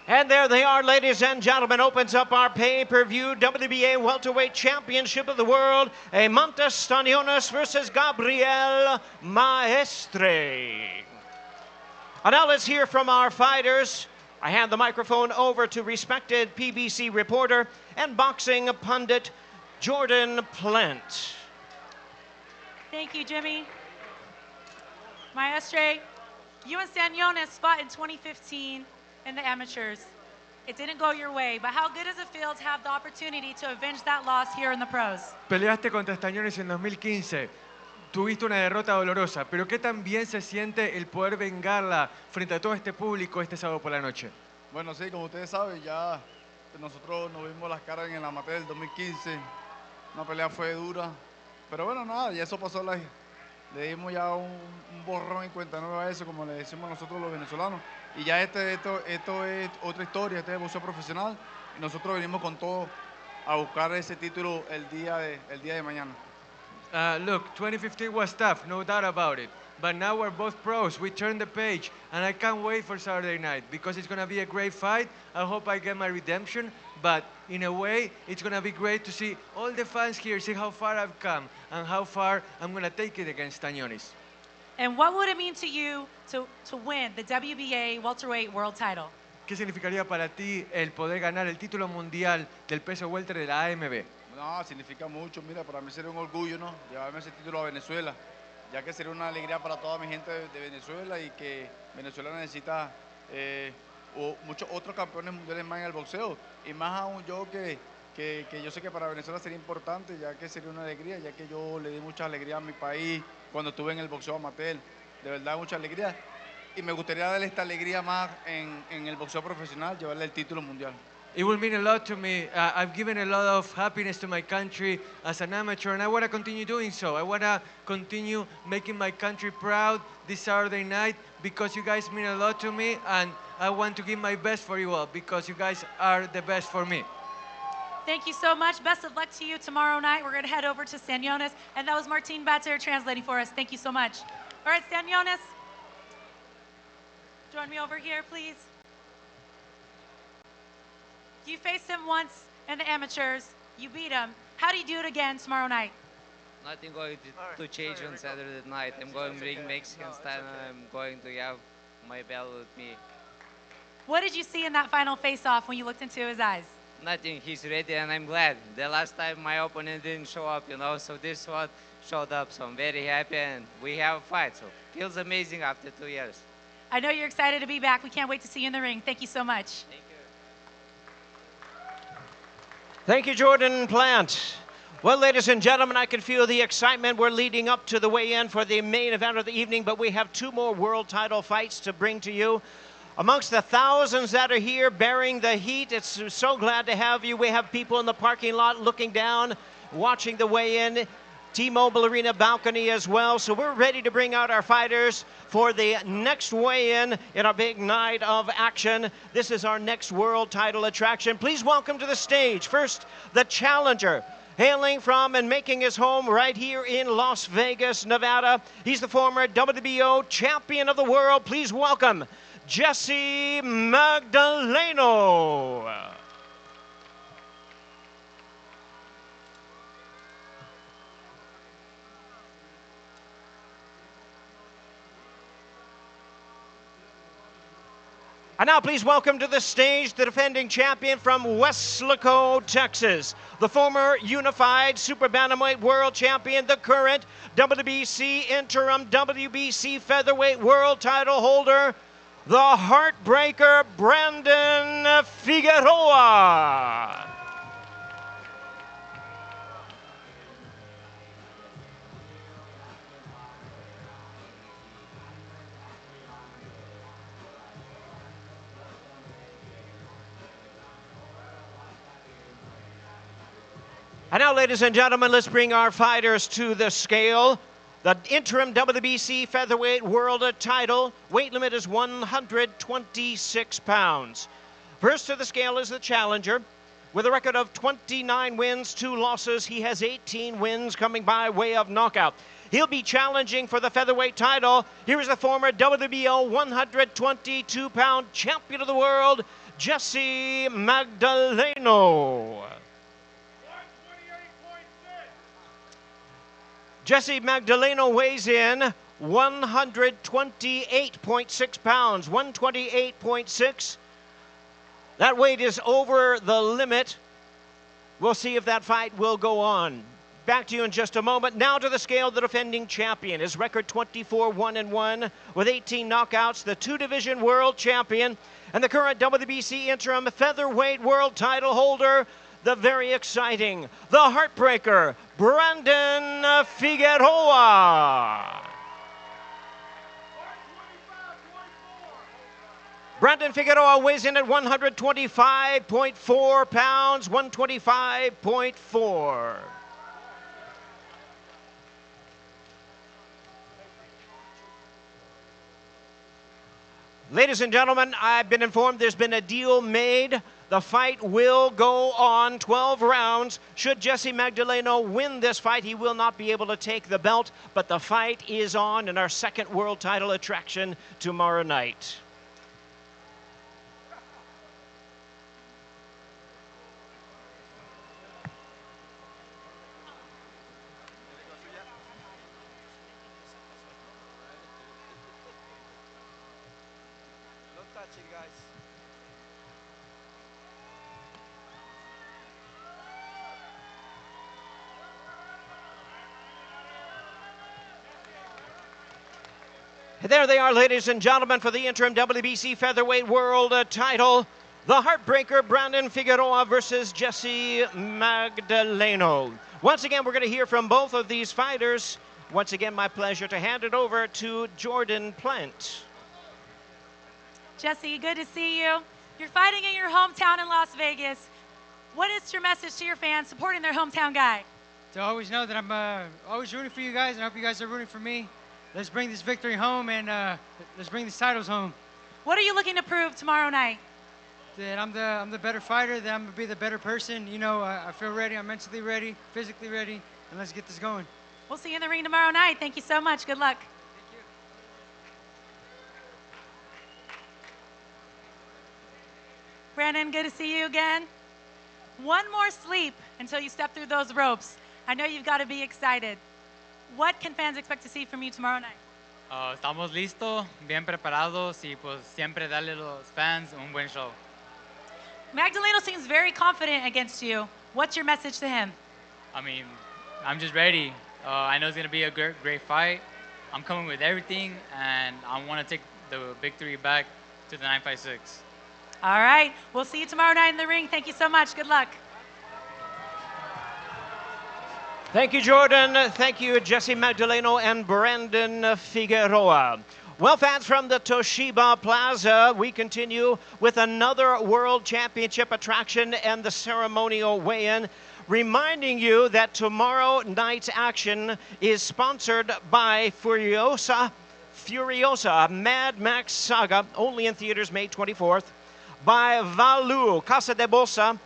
And there they are, ladies and gentlemen. Opens up our pay-per-view WBA Welterweight Championship of the World. Antt Stanionis versus Gabriel Mestre. And now let's hear from our fighters. I hand the microphone over to respected PBC reporter and boxing pundit Jordan Plant. Thank you, Jimmy. Mestre, you and Stanionis fought in 2015 in the amateurs. It didn't go your way, but how good does it feel to have the opportunity to avenge that loss here in the pros? Peleaste contra Stanionis en 2015. Tuviste una derrota dolorosa, pero ¿qué tan bien se siente el poder vengarla frente a todo este público este sábado por la noche? Bueno, sí, como ustedes saben, ya nosotros nos vimos las caras en el amateur del 2015. Una pelea fue dura, pero bueno, nada, ya eso pasó. Le dimos ya un borrón y cuenta nueva a eso, como le decimos nosotros los venezolanos. Y ya esto es otra historia, este es boxeo profesional. Y nosotros venimos con todo a buscar ese título el día de mañana. Look, 2015 was tough, no doubt about it. But now we're both pros. We turned the page, and I can't wait for Saturday night because it's going to be a great fight. I hope I get my redemption, but in a way, it's going to be great to see all the fans here, see how far I've come and how far I'm going to take it against Stanionis. And what would it mean to you to win the WBA welterweight world title? ¿Qué significaría para ti el poder ganar el título mundial del peso welter de la AMB? No, significa mucho. Mira, para mí sería un orgullo, ¿no? Llevarme ese título a Venezuela, ya que sería una alegría para toda mi gente de Venezuela y que Venezuela necesita muchos otros campeones mundiales más en el boxeo. Y más aún yo que yo sé que para Venezuela sería importante, ya que sería una alegría, ya que yo le di mucha alegría a mi país cuando estuve en el boxeo amateur. De verdad, mucha alegría. Y me gustaría darle esta alegría más en el boxeo profesional, llevarle el título mundial. It will mean a lot to me. I've given a lot of happiness to my country as an amateur, and I want to continue doing so. I want to continue making my country proud this Saturday night because you guys mean a lot to me, and I want to give my best for you all because you guys are the best for me. Thank you so much. Best of luck to you tomorrow night. We're going to head over to Stanionis, and that was Martin Batter translating for us. Thank you so much. All right, Stanionis, join me over here, please. You faced him once in the amateurs. You beat him. How do you do it again tomorrow night? Nothing going to change on Saturday night. I'm going to bring Mexican style and I'm going to have my belt with me. What did you see in that final face-off when you looked into his eyes? Nothing. He's ready and I'm glad. The last time my opponent didn't show up, so this one showed up. So I'm very happy and we have a fight. So feels amazing after 2 years. I know you're excited to be back. We can't wait to see you in the ring. Thank you so much. Thank you. Thank you, Jordan Plant. Well, ladies and gentlemen, I can feel the excitement. We're leading up to the weigh-in for the main event of the evening, but we have 2 more world title fights to bring to you. Amongst the thousands that are here bearing the heat, it's so glad to have you. We have people in the parking lot looking down, watching the weigh-in. T-Mobile Arena balcony as well. So we're ready to bring out our fighters for the next weigh-in in our big night of action. This is our next world title attraction. Please welcome to the stage, first, the challenger, hailing from and making his home right here in Las Vegas, Nevada. He's the former WBO champion of the world. Please welcome Jesse Magdaleno. And now please welcome to the stage the defending champion from Weslaco, Texas, the former unified super bantamweight world champion, the current WBC interim WBC featherweight world title holder, the heartbreaker Brandon Figueroa. And now, ladies and gentlemen, let's bring our fighters to the scale. The interim WBC featherweight world title, weight limit is 126 pounds. First to the scale is the challenger. With a record of 29 wins, 2 losses, he has 18 wins coming by way of knockout. He'll be challenging for the featherweight title. Here is the former WBO 122-pound champion of the world, Jesse Magdaleno. Jesse Magdaleno weighs in 128.6 pounds, 128.6. That weight is over the limit. We'll see if that fight will go on. Back to you in just a moment. Now to the scale, the defending champion. His record 24-1-1 with 18 knockouts, the 2-division world champion, and the current WBC interim featherweight world title holder, the very exciting, the heartbreaker, Brandon Figueroa. Brandon Figueroa weighs in at 125.4 pounds, 125.4. Ladies and gentlemen, I've been informed there's been a deal made. The fight will go on 12 rounds. Should Jesse Magdaleno win this fight, he will not be able to take the belt, but the fight is on in our second world title attraction tomorrow night. Don't touch it, guys. There they are, ladies and gentlemen, for the interim WBC featherweight world title. The heartbreaker Brandon Figueroa versus Jesse Magdaleno. Once again, we're going to hear from both of these fighters. Once again, my pleasure to hand it over to Jordan Plant. Jesse, good to see you. You're fighting in your hometown in Las Vegas. What is your message to your fans supporting their hometown guy? To always know that I'm always rooting for you guys, and I hope you guys are rooting for me. Let's bring this victory home, and let's bring these titles home. What are you looking to prove tomorrow night? That I'm the better fighter, that I'm going to be the better person. You know, I feel ready, I'm mentally ready, physically ready, and let's get this going. We'll see you in the ring tomorrow night. Thank you so much. Good luck. Thank you. Brandon, good to see you again. One more sleep until you step through those ropes. I know you've got to be excited. What can fans expect to see from you tomorrow night? Estamos listos, bien preparados y pues siempre darle a los fans un buen show. Magdaleno seems very confident against you. What's your message to him? I mean, I'm just ready. I know it's going to be a great fight. I'm coming with everything, and I want to take the victory back to the 956. All right. We'll see you tomorrow night in the ring. Thank you so much. Good luck. Thank you, Jordan. Thank you, Jesse Magdaleno and Brandon Figueroa. Well, fans, from the Toshiba Plaza, we continue with another World Championship attraction and the ceremonial weigh-in, reminding you that tomorrow night's action is sponsored by Furiosa, Mad Max Saga, only in theaters May 24th, by Valu, Casa de Bolsa,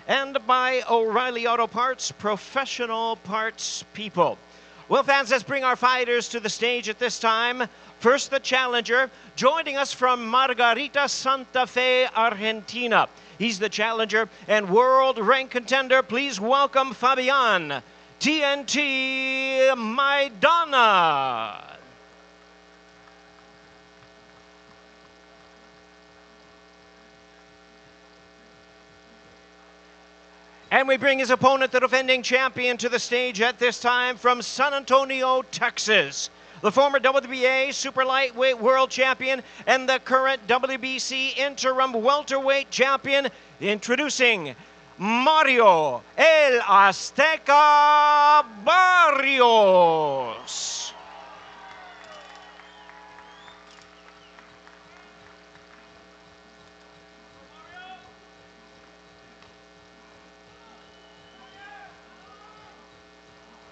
and by O'Reilly Auto Parts, professional parts people. Well, fans, let's bring our fighters to the stage at this time. First, the challenger, joining us from Margarita, Santa Fe, Argentina. He's the challenger and world rank contender. Please welcome Fabian TNT Maidana. And we bring his opponent, the defending champion, to the stage at this time from San Antonio, Texas. The former WBA super lightweight world champion and the current WBC interim welterweight champion, introducing Mario El Azteca Barrios.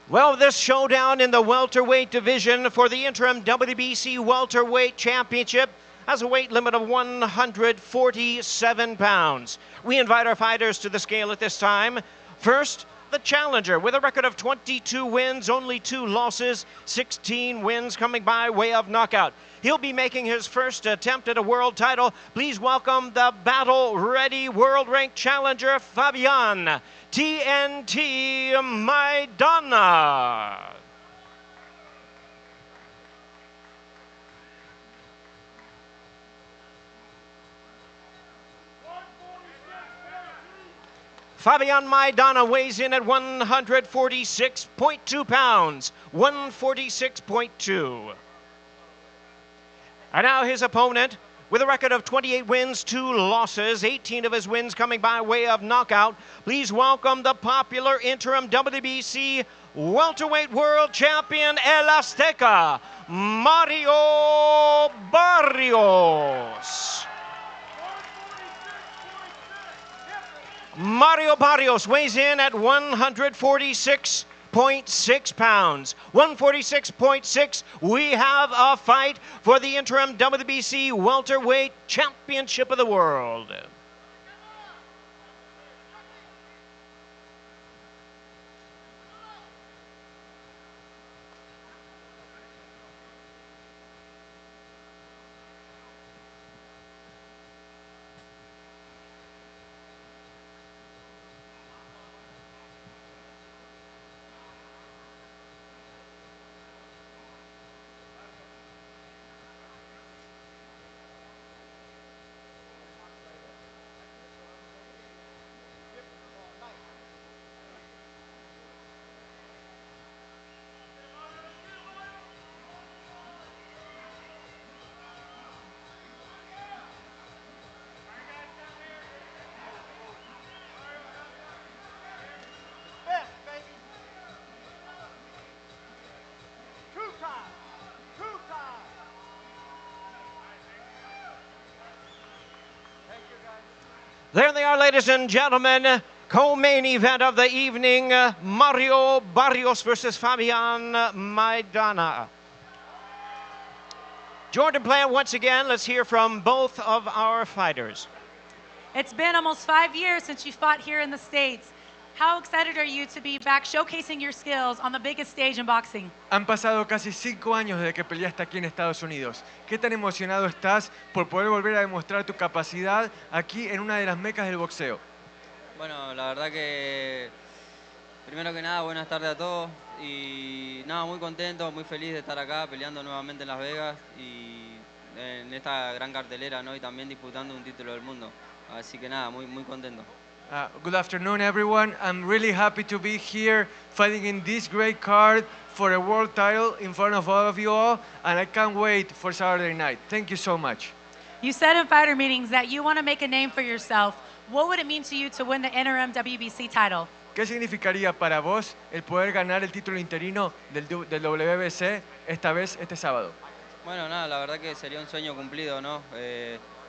Well, this showdown in the welterweight division for the interim WBC welterweight championship has a weight limit of 147 pounds. We invite our fighters to the scale at this time. First, the challenger with a record of 22 wins, only 2 losses, 16 wins coming by way of knockout. He'll be making his first attempt at a world title. Please welcome the battle-ready world-ranked challenger, Fabian TNT Maidana. Fabian Maidana weighs in at 146.2 pounds, 146.2. And now his opponent, with a record of 28 wins, 2 losses, 18 of his wins coming by way of knockout. Please welcome the popular interim WBC welterweight world champion El Azteca, Mario Barrios. Mario Barrios weighs in at 146.6 pounds. 146.6. We have a fight for the interim WBC welterweight championship of the world. There they are, ladies and gentlemen. Co-main event of the evening, Mario Barrios versus Fabian Maidana. Jordan Plant, once again, let's hear from both of our fighters. It's been almost 5 years since you fought here in the States. How excited are you to be back showcasing your skills on the biggest stage in boxing? Han pasado casi 5 años desde que peleaste aquí en Estados Unidos. ¿Qué tan emocionado estás por poder volver a demostrar tu capacidad aquí en una de las mecas del boxeo? Bueno, la verdad que primero que nada, buenas tardes a todos y nada, muy contento, muy feliz de estar acá peleando nuevamente en Las Vegas y en esta gran cartelera, ¿no? Y también disputando un título del mundo. Así que nada, muy contento. Good afternoon, everyone. I'm really happy to be here fighting in this great card for a world title in front of all of you all, and I can't wait for Saturday night. Thank you so much. You said in fighter meetings that you want to make a name for yourself. What would it mean to you to win the interim WBC title? ¿Qué significaría para vos el poder ganar el título interino del WBC esta vez, este sábado? Bueno, nada, la verdad que sería un sueño cumplido, ¿no?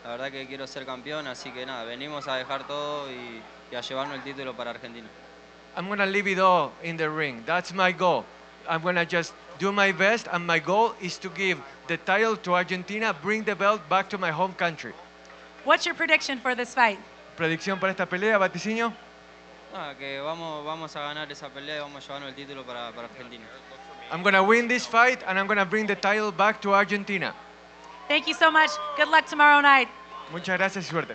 La verdad que quiero ser campeón, así que nada, venimos a dejar todo y a llevarnos el título para Argentina. I'm going to leave it all in the ring. That's my goal. I'm going to just do my best, and my goal is to give the title to Argentina, bring the belt back to my home country. What's your prediction for this fight? ¿Predicción para esta pelea, vaticinio? Que vamos a ganar esa pelea y vamos a llevarnos el título para Argentina. I'm going to win this fight, and I'm going to bring the title back to Argentina. Thank you so much. Good luck tomorrow night. Muchas gracias y suerte.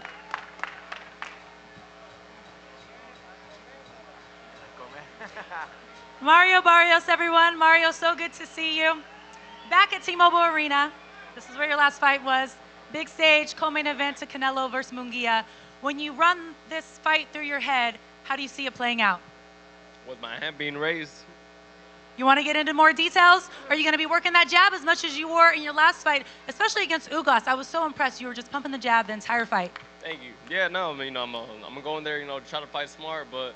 Mario Barrios, everyone. Mario, so good to see you. Back at T-Mobile Arena. This is where your last fight was. Big stage, co-main event to Canelo versus Munguia. When you run this fight through your head, How do you see it playing out? With my hand being raised. You want to get into more details? Are you going to be working that jab as much as you were in your last fight, especially against Ugas? I was so impressed. You were just pumping the jab the entire fight. Thank you. Yeah, no, I mean, I'm gonna go in there, try to fight smart, but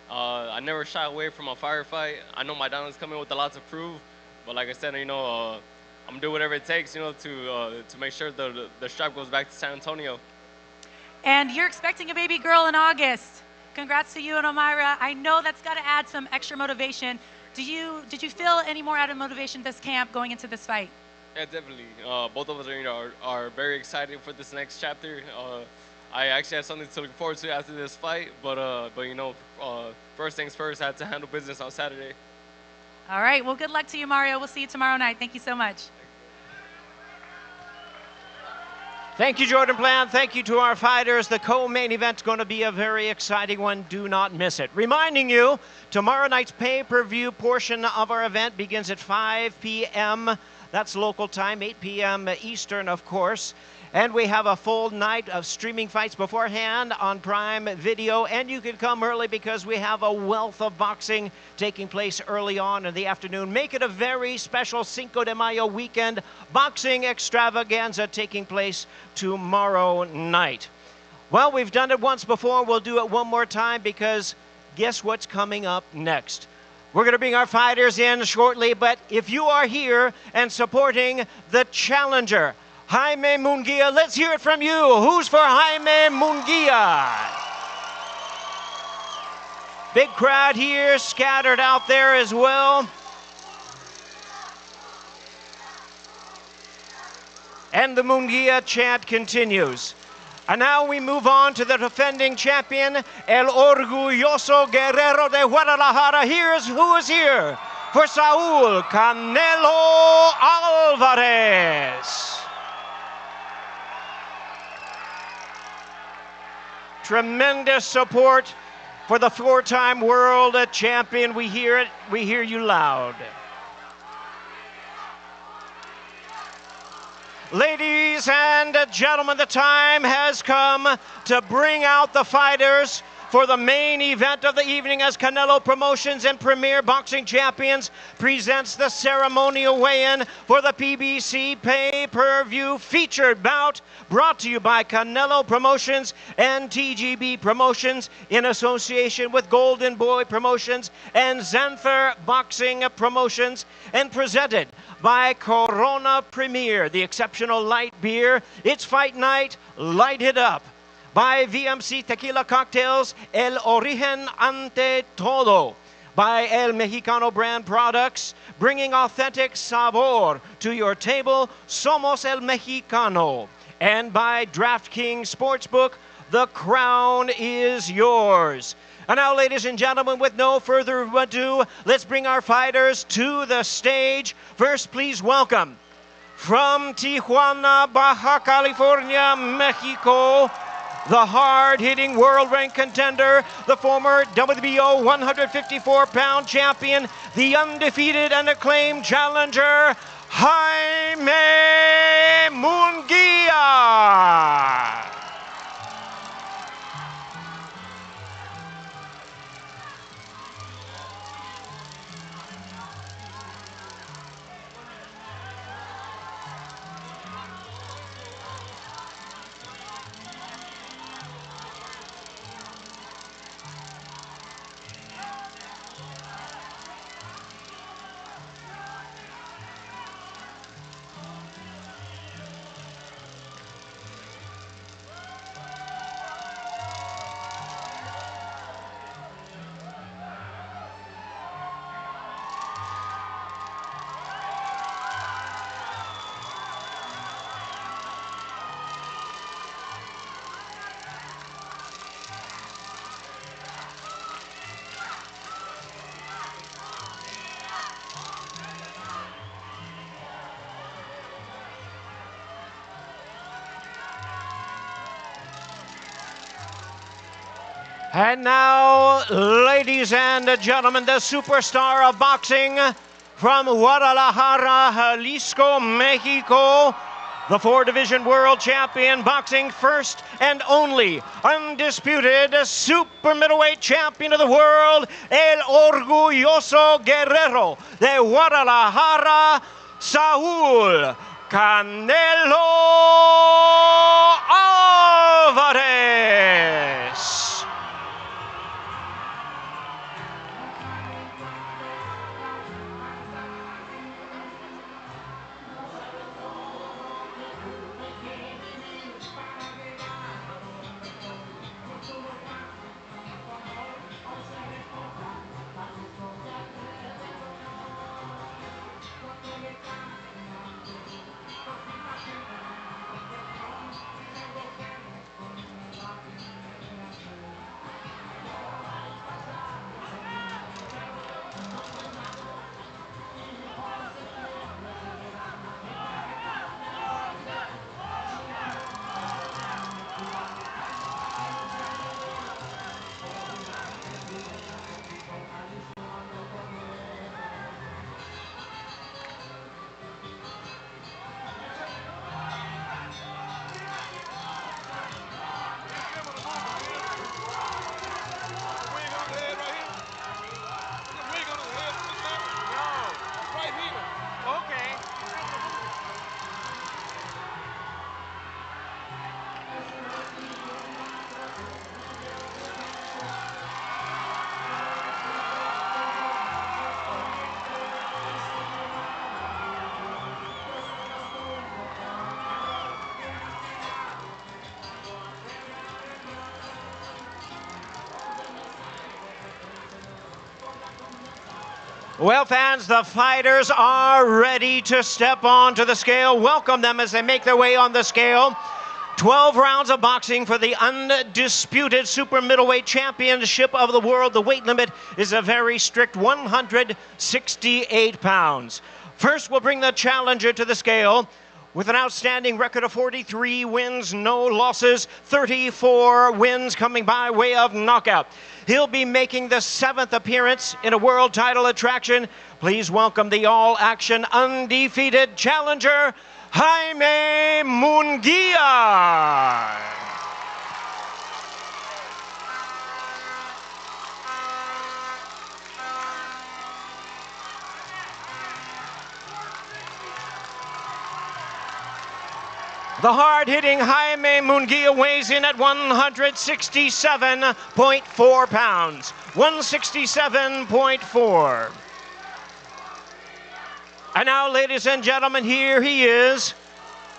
I never shy away from a firefight. I know Maidana's coming with a lot to prove, but like I said, I'm gonna do whatever it takes, to make sure the stripe goes back to San Antonio. And you're expecting a baby girl in August. Congrats to you and Omaira. I know that's got to add some extra motivation. Did you feel any more added motivation this camp going into this fight? Yeah, definitely. Both of us are very excited for this next chapter. I actually have something to look forward to after this fight, but first things first, I had to handle business on Saturday. All right. Well, good luck to you, Mario. We'll see you tomorrow night. Thank you so much. Thank you, Jordan Bland. Thank you to our fighters. The co-main event's going to be a very exciting one. Do not miss it. Reminding you, tomorrow night's pay-per-view portion of our event begins at 5 p.m. That's local time, 8 p.m. Eastern, of course. And we have a full night of streaming fights beforehand on Prime Video. And you can come early because we have a wealth of boxing taking place early on in the afternoon. Make it a very special Cinco de Mayo weekend boxing extravaganza taking place tomorrow night. Well, we've done it once before. We'll do it one more time because guess what's coming up next? We're going to bring our fighters in shortly, but if you are here and supporting the challenger, Jaime Munguia, let's hear it from you. Who's for Jaime Munguia? Big crowd here, scattered out there as well. And the Munguia chant continues. And now we move on to the defending champion, El Orgulloso Guerrero de Guadalajara. Here's who is here for Saul Canelo Alvarez. Tremendous support for the four-time world champion. We hear it. We hear you loud. Ladies and gentlemen, the time has come to bring out the fighters for the main event of the evening as Canelo Promotions and Premier Boxing Champions presents the ceremonial weigh-in for the PBC pay-per-view featured bout brought to you by Canelo Promotions and TGB Promotions in association with Golden Boy Promotions and Xanther Boxing Promotions and presented by Corona Premier, the exceptional light beer. It's fight night, light it up. By VMC Tequila Cocktails, El Origen Ante Todo. By El Mexicano brand products, bringing authentic sabor to your table, Somos El Mexicano. And by DraftKings Sportsbook, the crown is yours. And now, ladies and gentlemen, with no further ado, let's bring our fighters to the stage. First, please welcome, from Tijuana, Baja California, Mexico, the hard-hitting world-ranked contender, the former WBO 154-pound champion, the undefeated and acclaimed challenger, Jaime Munguia. And now, ladies and gentlemen, the superstar of boxing from Guadalajara, Jalisco, Mexico, the 4-division world champion, boxing first and only undisputed super middleweight champion of the world, el orgulloso guerrero de Guadalajara, Saúl Canelo Álvarez. Well, fans, the fighters are ready to step onto the scale. Welcome them as they make their way on the scale. 12 rounds of boxing for the undisputed super middleweight championship of the world. The weight limit is a very strict 168 pounds. First, we'll bring the challenger to the scale with an outstanding record of 43 wins, no losses, 34 wins coming by way of knockout. He'll be making the 7th appearance in a world title attraction. Please welcome the all-action undefeated challenger, Jaime Munguia. The hard-hitting Jaime Munguia weighs in at 167.4 pounds. 167.4. And now, ladies and gentlemen, here he is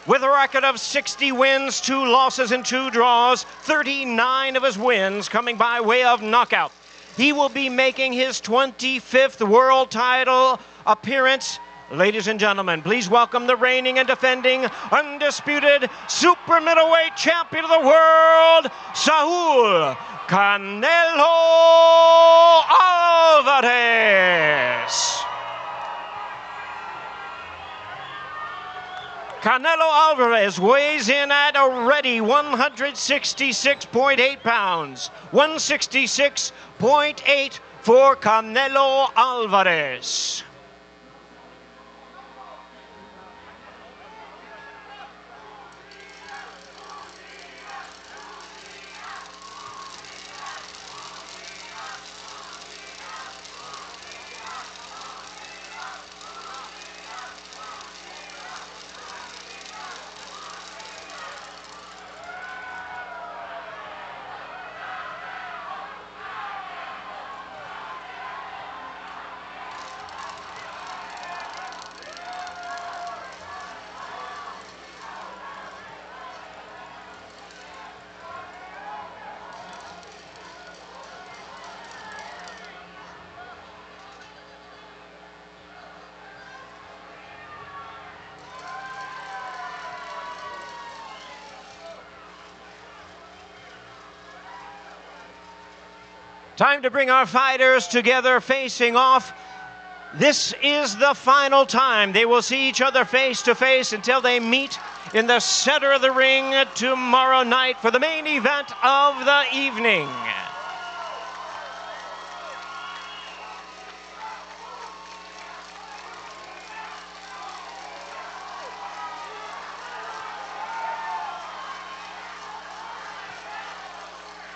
with a record of 60 wins, 2 losses, and 2 draws. 39 of his wins coming by way of knockout. He will be making his 25th world title appearance. Ladies and gentlemen, please welcome the reigning and defending undisputed super middleweight champion of the world, Saúl Canelo Álvarez. Canelo Álvarez weighs in at already 166.8 pounds. 166.8 for Canelo Álvarez. Time to bring our fighters together facing off. This is the final time they will see each other face to face until they meet in the center of the ring tomorrow night for the main event of the evening.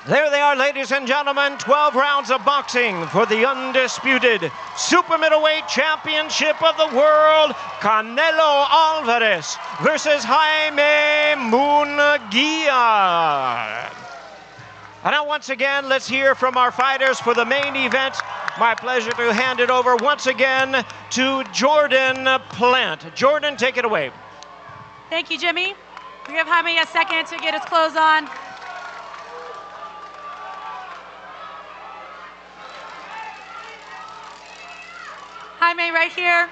There they are, ladies and gentlemen, 12 rounds of boxing for the undisputed super middleweight championship of the world, Canelo Alvarez versus Jaime Munguia. And now once again, let's hear from our fighters for the main event. My pleasure to hand it over once again to Jordan Plant. Jordan, take it away. Thank you, Jimmy. We give Jaime a second to get his clothes on. Jaime, right here.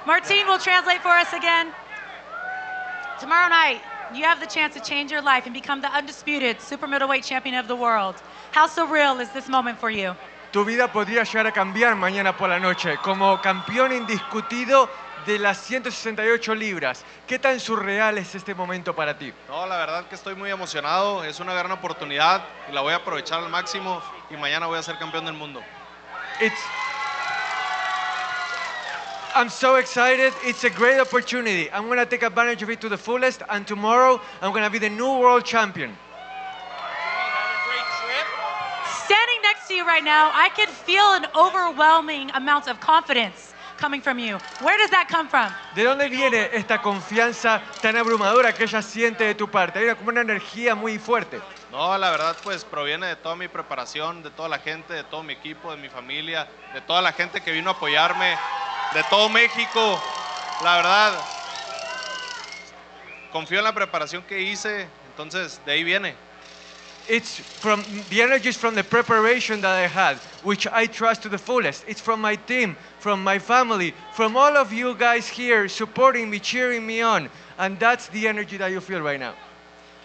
Martin will translate for us again. Tomorrow night, you have the chance to change your life and become the undisputed super middleweight champion of the world. How surreal is this moment for you? Tu vida podría llegar a cambiar mañana por la noche como campeón indiscutido de las 168 libras. ¿Qué tan surreal es este momento para ti? No, la verdad que estoy muy emocionado. Es una gran oportunidad y la voy a aprovechar al máximo y mañana voy a ser campeón del mundo. I'm so excited. It's a great opportunity. I'm going to take advantage of it to the fullest, and tomorrow I'm going to be the new world champion. Standing next to you right now, I could feel an overwhelming amount of confidence coming from you. Where does that come from? ¿De dónde viene esta confianza tan abrumadora que ella siente de tu parte? Hay como una energía muy fuerte. No, la verdad pues proviene de toda mi preparación, de toda la gente, de todo mi equipo, de mi familia, de toda la gente que vino a apoyarme, de todo México. La verdad, confío en la preparación que hice, entonces de ahí viene. It's from the energy is from the preparation that I had, which I trust to the fullest. It's from my team, from my family, from all of you guys here supporting me, cheering me on, and that's the energy that you feel right now.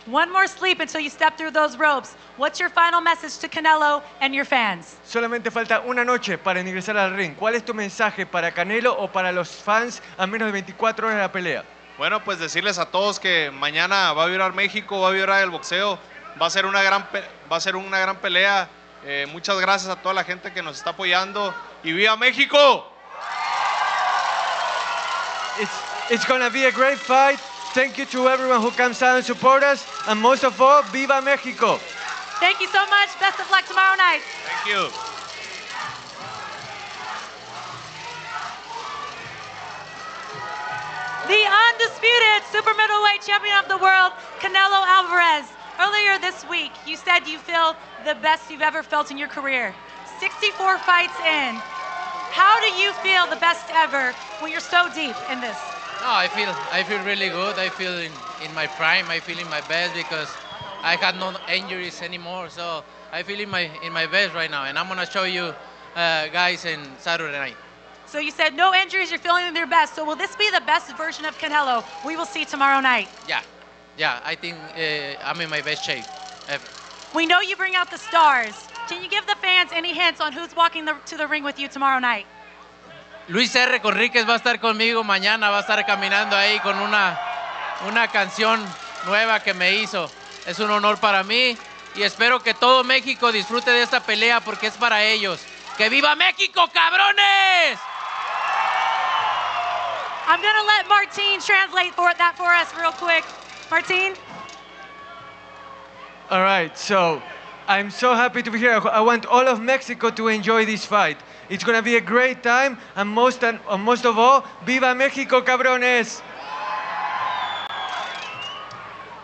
One more sleep until you step through those ropes. What's your final message to Canelo and your fans? Solamente falta una noche para ingresar al ring. ¿Cuál es tu mensaje para Canelo o para los fans a menos de 24 horas de la pelea? Bueno, pues decirles a todos que mañana va a vibrar México, va a vibrar el boxeo. Va a ser una gran pelea. Muchas gracias a toda la gente que nos está apoyando. ¡Y viva México! It's going to be a great fight. Thank you to everyone who comes out and support us. And most of all, viva México! Thank you so much. Best of luck tomorrow night. Thank you. The undisputed super middleweight champion of the world, Canelo Alvarez. Earlier this week, you said you feel the best you've ever felt in your career. 64 fights in. How do you feel the best ever when you're so deep in this? No, I feel really good. I feel in my prime. I feel in my best because I had no injuries anymore. So I feel in my best right now, and I'm gonna show you guys in Saturday night. So you said no injuries. You're feeling their best. So will this be the best version of Canelo we will see tomorrow night? Yeah, I think I'm in my best shape ever. We know you bring out the stars. Can you give the fans any hints on who's walking to the ring with you tomorrow night? Luis R. Conríquez va a estar conmigo mañana, va a estar caminando ahí con una canción nueva que me hizo. Es un honor para mí y espero que todo México disfrute de esta pelea porque es para ellos. ¡Que viva México, cabrones! I'm going to let Martin translate that for us real quick. Martin? All right, so I'm so happy to be here. I want all of Mexico to enjoy this fight. It's going to be a great time, and most of all, viva México, cabrones!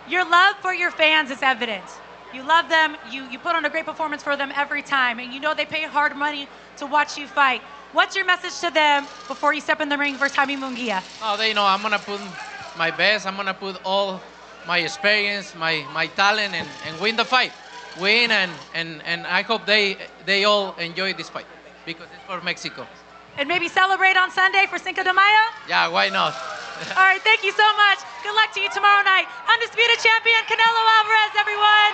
Your love for your fans is evident. You love them, you put on a great performance for them every time, and you know they pay hard money to watch you fight. What's your message to them before you step in the ring versus Jaime Munguia? Oh, they know I'm going to put my best. I'm going to put all my experience, my talent, and win the fight. Win, and I hope they all enjoy this fight because it's for Mexico. And maybe celebrate on Sunday for Cinco de Mayo? Yeah, why not? All right, thank you so much. Good luck to you tomorrow night. Undisputed champion, Canelo Alvarez, everyone.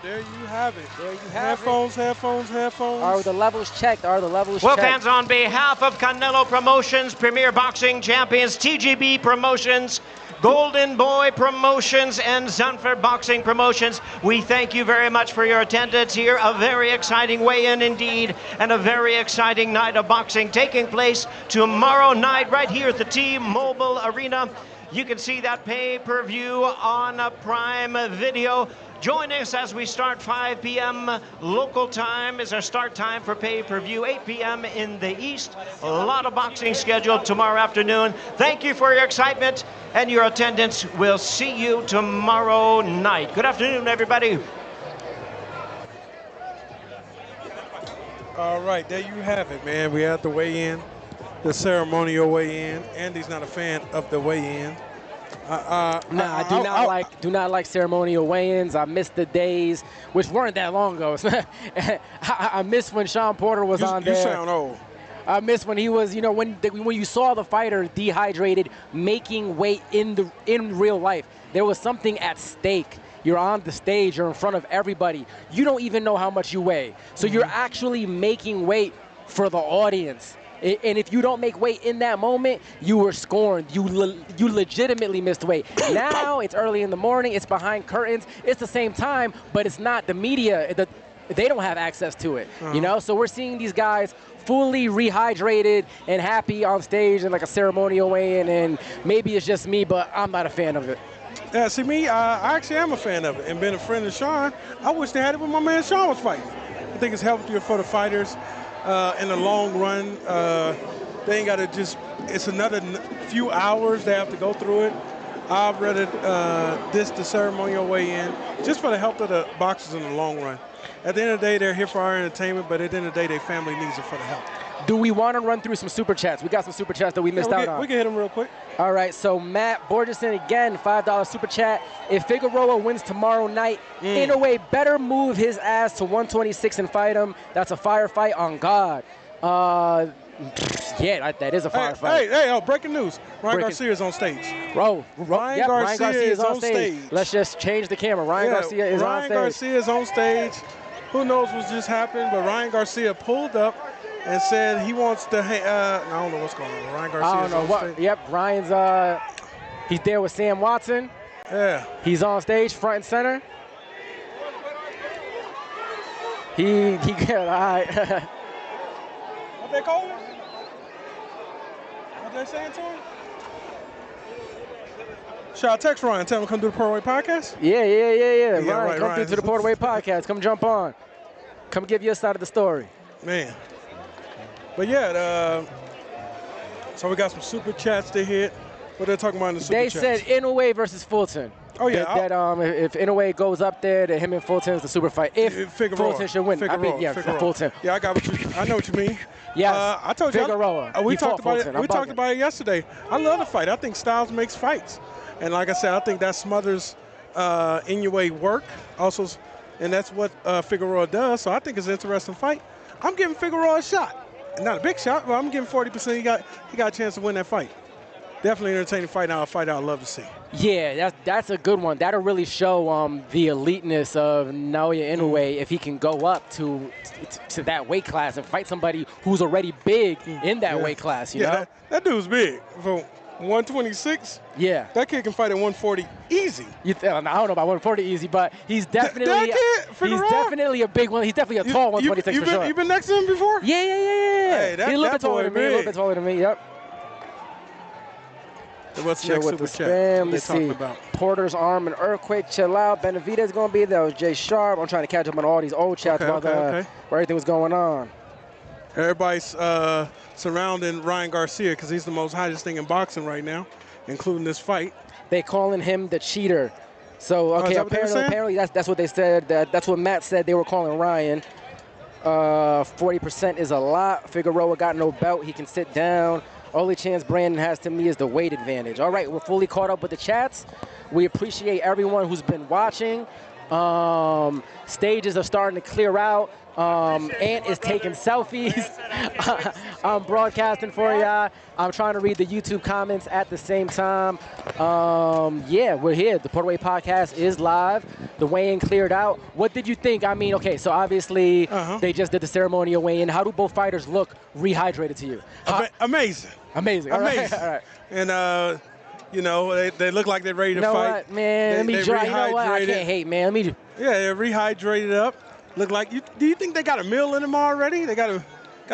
There you have it. There you have headphones, it. Headphones. Are the levels checked? Are the levels Well, checked? fans, on behalf of Canelo Promotions, Premier Boxing Champions, TGB Promotions, Golden Boy Promotions, and Zunfer Boxing Promotions, we thank you very much for your attendance here. A very exciting weigh-in indeed, and a very exciting night of boxing taking place tomorrow night right here at the T-Mobile Arena. You can see that pay-per-view on Prime Video. Join us as we start 5 p.m. local time is our start time for pay-per-view, 8 p.m. in the East. A lot of boxing scheduled tomorrow afternoon. Thank you for your excitement and your attendance. We'll see you tomorrow night. Good afternoon, everybody. All right, there you have it, man. We had the weigh-in, the ceremonial weigh-in. Andy's not a fan of the weigh-in. I do not like ceremonial weigh-ins. I miss the days, which weren't that long ago. I miss when Shawn Porter was on there. You sound old. I miss when he was, when you saw the fighter dehydrated, making weight in real life. There was something at stake. You're on the stage. You're in front of everybody. You don't even know how much you weigh. So you're actually making weight for the audience. And if you don't make weight in that moment, you were scorned. You legitimately missed weight. Now it's early in the morning. It's behind curtains. It's the same time, but it's not the media. They don't have access to it, So we're seeing these guys fully rehydrated and happy on stage in like a ceremonial weigh-in, and maybe it's just me, but I'm not a fan of it. Yeah, see me, I actually am a fan of it. And being a friend of Shawn, I wish they had it when my man Shawn was fighting. I think it's healthier for the fighters. In the long run, they ain't got to it's another few hours they have to go through it. I'd rather the ceremonial weigh-in just for the health of the boxers in the long run. At the end of the day, they're here for our entertainment, but at the end of the day, their family needs it for the health. Do we want to run through some super chats? We got some super chats that we missed out on. We can hit them real quick. All right, so Matt Borgeson, again, $5 super chat. If Figueroa wins tomorrow night, Inoue better move his ass to 126 and fight him. That's a fire fight on God. Yeah, that is a fire fight. Hey, breaking news. Ryan Garcia is on stage. Ryan Garcia is on stage. Let's just change the camera. Ryan Garcia is on stage. Ryan Garcia is on stage. Who knows what just happened, but Ryan Garcia pulled up and said he wants to, I don't know what's going on. Ryan Garcia I don't know what. Yep, Ryan's, he's there with Sam Watson. Yeah. He's on stage, front and center. He good, all right. What they call him? What they saying to him? Should I text Ryan, tell him to come do the PorterWay Podcast? Yeah. Ryan, come through to the PorterWay Podcast. Come jump on. Come give your side of the story. Man. But yeah, so we got some super chats to hit. What they're talking about in the super chats? They said Inoue versus Fulton. Oh, yeah. If Inoue goes up there, that him and Fulton is the super fight. If Figueroa. Fulton should win. Figueroa. Fulton. Yeah, I know what you mean. Yes, I told you. Figueroa. We talked about it. We talked about it yesterday. I love the fight. I think styles makes fights. And like I said, I think that smothers Inoue work also. And that's what Figueroa does. So I think it's an interesting fight. I'm giving Figueroa a shot. Not a big shot, but I'm giving 40%. He got a chance to win that fight. Definitely entertaining fight. Now a fight I'd love to see. Yeah, that's a good one. That'll really show the eliteness of Naoya Inoue if he can go up to that weight class and fight somebody who's already big in that weight class. You know, that dude's big. For 126. Yeah, that kid can fight at 140 easy. I don't know about 140 easy, but he's definitely he's definitely a big one. He's definitely a tall 126 for sure. You been next to him before? Yeah. Hey, he's a little bit taller than me. A little bit taller than me. Yep. What's chill next with the super chat? spam. What Let's they see. talking about? Porter's arm and earthquake. Chill out. Benavidez going to be there. That was Jay Sharp. I'm trying to catch up on all these old chats about where everything was going on. Everybody's surrounding Ryan Garcia because he's the most hottest thing in boxing right now, including this fight. They calling him the cheater. So apparently that's what they said. That's what Matt said. They were calling Ryan. 40% is a lot. Figueroa got no belt. He can sit down. Only chance Brandon has to me is the weight advantage. All right, we're fully caught up with the chats. We appreciate everyone who's been watching. Stages are starting to clear out. Antt is taking selfies. I'm broadcasting for y'all. I'm trying to read the YouTube comments at the same time. Yeah, we're here. The PorterWay Podcast is live. The weigh-in cleared out. What did you think? I mean, okay, so obviously they just did the ceremonial weigh-in. How do both fighters look rehydrated to you? Amazing. Amazing. All right. All right. And, you know, they look like they're ready to fight. What, man? Let me try. You know what? I can't hate, man. Yeah, they're rehydrated up. Look like do you think they got a meal in them already? They got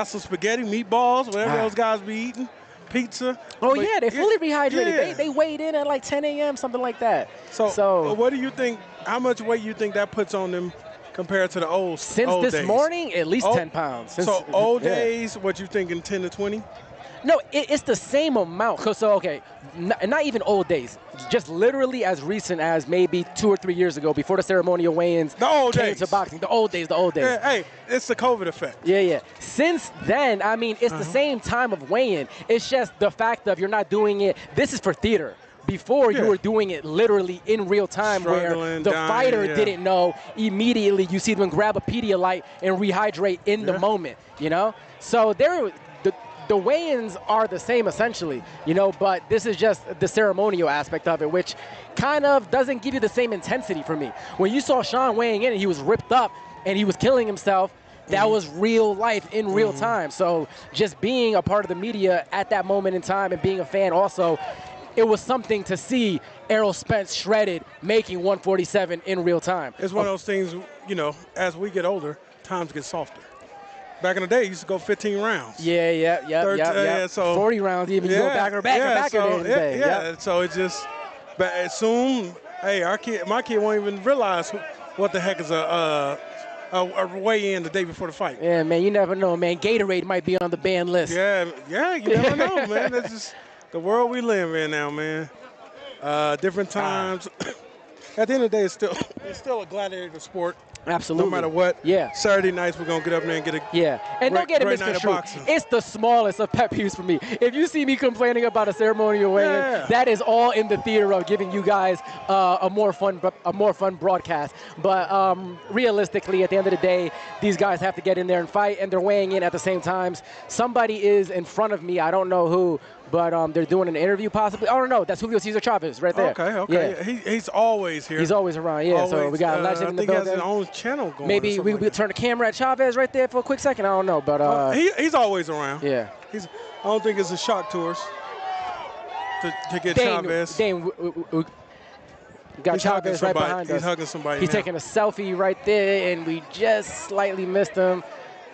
some spaghetti, meatballs, whatever those guys be eating, pizza. Oh, but yeah, they're fully rehydrated. Yeah. They weighed in at like 10 a.m., something like that. So what do you think, how much weight you think that puts on them compared to the old this days? Morning, at least 10 pounds. So old days, what you thinking, 10 to 20? No, it's the same amount. So, okay, not even old days. Just literally as recent as maybe 2 or 3 years ago, before the ceremonial weigh-ins came to boxing. The old days. Yeah, hey, it's the COVID effect. Yeah. Since then, I mean, it's the same time of weigh-in. It's just the fact of you're not doing it. This is for theater. Before you were doing it literally in real time, where the fighter didn't know. Immediately, you see them grab a Pedialyte and rehydrate in the moment, you know? So the weigh-ins are the same essentially, you know, but this is just the ceremonial aspect of it, which kind of doesn't give you the same intensity for me. When you saw Shawn weighing in and he was ripped up and he was killing himself, that was real life in real time. So just being a part of the media at that moment in time and being a fan also, it was something to see Errol Spence shredded, making 147 in real time. It's one of those things, you know, as we get older, times get softer. Back in the day, you used to go 15 rounds. Yeah. So 40 rounds even. You go back or back in the day. Yeah. So it just, but soon, hey, my kid won't even realize what the heck is a weigh-in the day before the fight. Yeah, man, you never know, man. Gatorade might be on the ban list. Yeah, you never know, man. That's just the world we live in now, man. Different times. At the end of the day, it's still a gladiator sport. Absolutely. No matter what. Yeah. Saturday nights, we're going to get up there and get and don't get it misconstrued. It's the smallest of pet peeves for me. If you see me complaining about a ceremonial weigh-in, that is all in the theater of giving you guys a more fun broadcast. But realistically, at the end of the day, these guys have to get in there and fight, and they're weighing in at the same times. Somebody is in front of me. I don't know who. But they're doing an interview possibly. Oh, no, that's Julio Cesar Chavez right there. Okay. Yeah. He's always here. He's always around, always. So we got a legend in the building. I think he has his own channel going. Maybe we turn the camera at Chavez right there for a quick second. I don't know, but he's always around. Yeah. I don't think it's a shock to us to get Chavez. We got Chavez right behind us. He's hugging somebody. He's taking a selfie right there, and we just slightly missed him.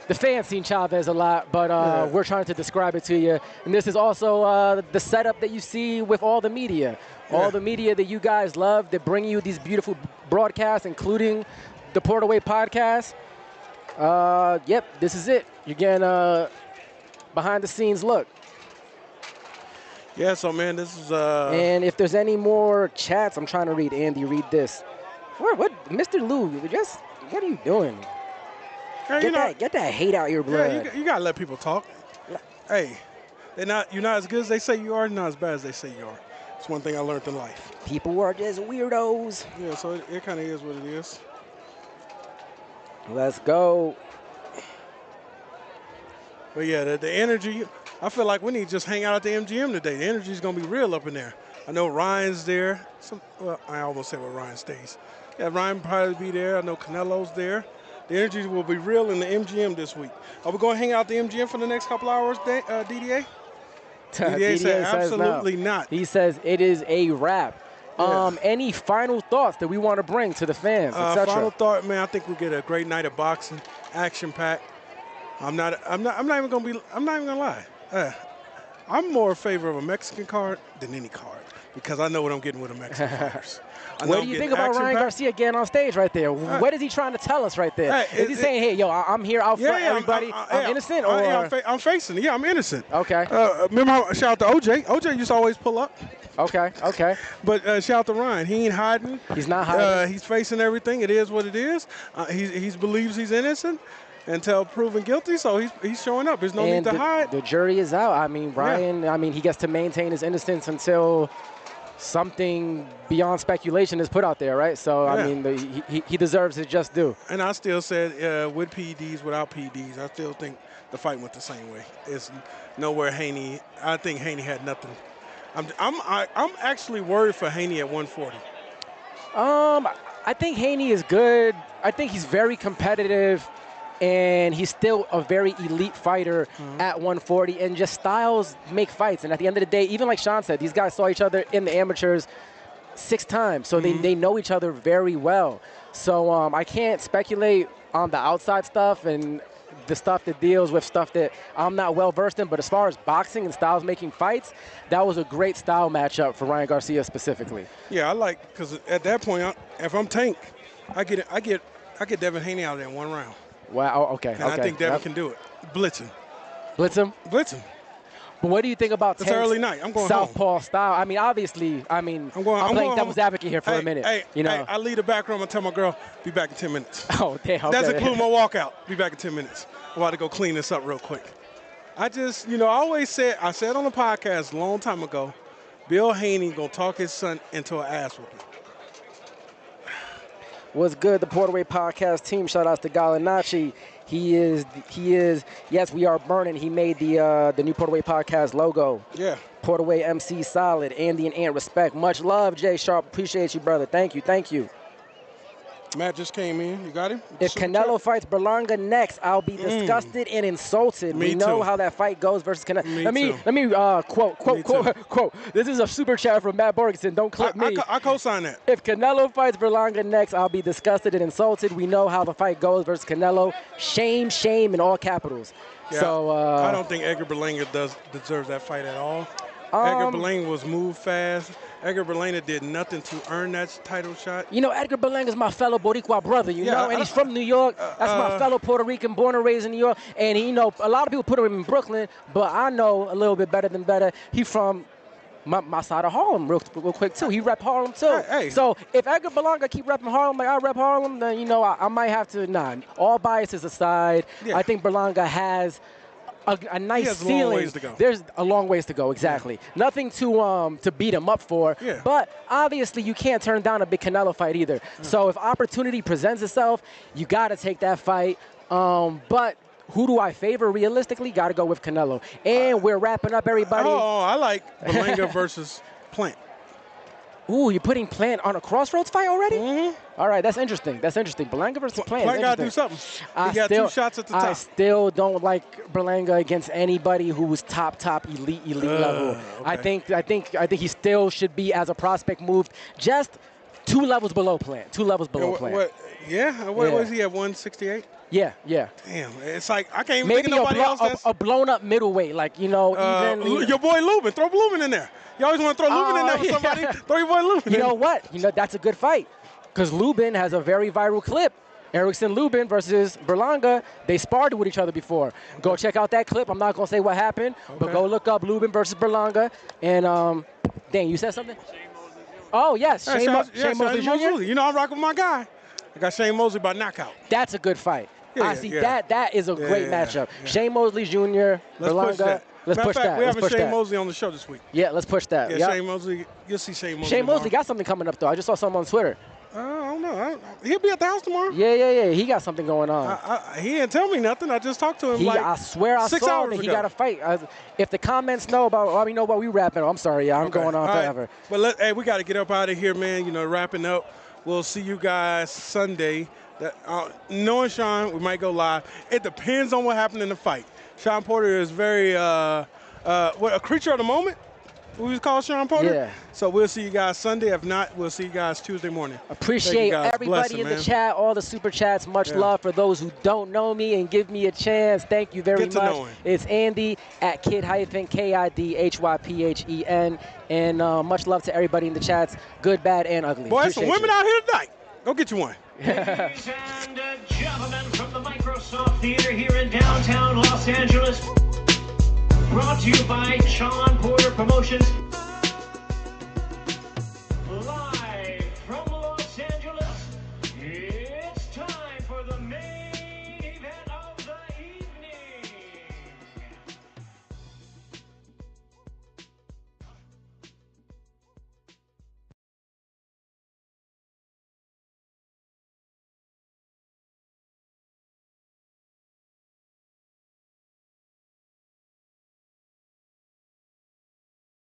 The fans seen Chavez a lot, but we're trying to describe it to you. And this is also the setup that you see with all the media. All the media that you guys love, that bring you these beautiful broadcasts, including the PorterWay Podcast. Yep, this is it. You're getting a behind-the-scenes look. Yeah, so, man, this is... And if there's any more chats, I'm trying to read. Andy, read this. What? Mr. Lou, what are you doing? Hey, get that hate out your blood. Yeah, you got to let people talk. Hey, you're not as good as they say you are, not as bad as they say you are. It's one thing I learned in life. People are just weirdos. Yeah, so it kind of is what it is. Let's go. But, yeah, the energy, I feel like we need to just hang out at the MGM today. The energy is going to be real up in there. I know Ryan's there. I almost said where Ryan stays. Yeah, Ryan will probably be there. I know Canelo's there. The energy will be real in the MGM this week. Are we going to hang out at the MGM for the next couple hours, DDA? DDA said absolutely not. He says it is a wrap. Any final thoughts that we want to bring to the fans, etc.? Final thought, man. I think we get a great night of boxing, action-packed. I'm not even gonna lie. I'm more in favor of a Mexican card than any card because I know what I'm getting with a Mexican fighters. What do you think about Ryan Garcia getting on stage right there? What is he trying to tell us right there? Is he saying, hey, yo, I'm here out front, everybody, I'm innocent? I'm facing it. Yeah, I'm innocent. Okay. Remember, shout out to OJ. OJ used to always pull up. Okay. But shout out to Ryan. He ain't hiding. He's not hiding. He's facing everything. It is what it is. He believes he's innocent until proven guilty, so he's showing up. There's no need to hide. The jury is out. I mean, Ryan, he gets to maintain his innocence until something beyond speculation is put out there, right? So, I mean, he deserves his just due. And I still said with PEDs, without PEDs, I still think the fight went the same way. It's nowhere Haney. I think Haney had nothing. I'm actually worried for Haney at 140. I think Haney is good. I think he's very competitive, and he's still a very elite fighter at 140. And just styles make fights. And at the end of the day, even like Shawn said, these guys saw each other in the amateurs 6 times, so they know each other very well. So I can't speculate on the outside stuff and the stuff that deals with stuff that I'm not well versed in. But as far as boxing and styles making fights, that was a great style matchup for Ryan Garcia specifically. Yeah, I like, because at that point, if I'm Tank, I get Devin Haney out there in 1 round. Wow. Okay. And I think Devin can do it. Blitz him. Blitz him. But what do you think about It's early night. I'm going southpaw style? I mean, obviously, I'm playing devil's advocate here for a minute. Hey, you know, I leave the back room and tell my girl, be back in 10 minutes. Oh, damn. Okay. That's including my walkout. Be back in 10 minutes. I'm about to go clean this up real quick. I just, I always said, I said on the podcast a long time ago, Bill Haney going to talk his son into an ass whooping. What's good, the PorterWay Podcast team? Shout outs to Gallinacci. He is, yes, we are burning. He made the new PorterWay Podcast logo. Yeah. PorterWay MC solid. Andy and Antt, respect. Much love, Jay Sharp. Appreciate you, brother. Thank you. Matt just came in. You got him? If Canelo fights Berlanga next, I'll be disgusted and insulted. We know how that fight goes versus Canelo. Let me quote. This is a super chat from Matt Borgeson. Don't clip me. I co-sign that. If Canelo fights Berlanga next, I'll be disgusted and insulted. We know how the fight goes versus Canelo. Shame in all capitals. Yeah, so I don't think Edgar Berlanga deserves that fight at all. Edgar Berlanga was moved fast. Edgar Berlanga did nothing to earn that title shot. Edgar Berlanga is my fellow Boricua brother, and he's from New York. That's my fellow Puerto Rican, born and raised in New York. And, a lot of people put him in Brooklyn, but I know a little bit better than better. He's from my side of Harlem real quick, too. He rep Harlem, too. Hey. So if Edgar Berlanga keep repping Harlem like I rep Harlem, then, I might have to, all biases aside, I think Berlanga has a nice ceiling. Long ways to go. There's a long ways to go, exactly. Yeah. Nothing to beat him up for. Yeah. But obviously you can't turn down a big Canelo fight either. So if opportunity presents itself, you got to take that fight. But who do I favor realistically? Got to go with Canelo. And we're wrapping up, everybody. Oh, I like Berlanga versus Plant. Ooh, you're putting Plant on a crossroads fight already? Mm-hmm. All right, that's interesting. Berlanga versus Plant. Plant got to do something. He got 2 shots at the top. I still don't like Berlanga against anybody who's top elite level. Okay. I think he still should be, as a prospect, moved just 2 levels below Plant. 2 levels below Plant. What was he at 168? Yeah. Damn, it's like I can't even think of nobody else. Maybe a blown up middleweight, even your boy Lubin. Throw Lubin in there. You always want to throw Lubin in there with somebody. Throw your boy Lubin. You know what? That's a good fight, because Lubin has a very viral clip. Erickson Lubin versus Berlanga. They sparred with each other before. Okay. Go check out that clip. I'm not gonna say what happened, but go look up Lubin versus Berlanga. And dang, you said something? Oh yes, Shane Mosley Jr. I'm rocking with my guy. I got Shane Mosley by knockout. That's a good fight. That is a great matchup. Yeah. Shane Mosley Jr., Berlanga. Let's push that. We're having Shane Mosley on the show this week. Yeah, let's push that. Yeah, Shane Mosley. You'll see Shane Mosley. Shane Mosley got something coming up, though. I just saw something on Twitter. I don't know. He'll be at the house tomorrow. Yeah. He got something going on. He didn't tell me nothing. I just talked to him I swear I saw that he got a fight. If the comments know about, we wrapping up. I'm sorry. I'm going on forever. Right. But we got to get up out of here, man. wrapping up. We'll see you guys Sunday. Knowing Shawn, we might go live. It depends on what happened in the fight. Shawn Porter is very a creature of the moment. We call Shawn Porter. Yeah. So we'll see you guys Sunday. If not, we'll see you guys Tuesday morning. Appreciate everybody in the chat, all the super chats. Much love for those who don't know me and give me a chance. Thank you very much. It's Andy at Kid-KIDHYPHEN. And much love to everybody in the chats. Good, bad, and ugly. Boy, there's some women out here tonight. Go get you one. Ladies and gentlemen, from the Microsoft Theater here in downtown Los Angeles, brought to you by Shawn Porter Promotions.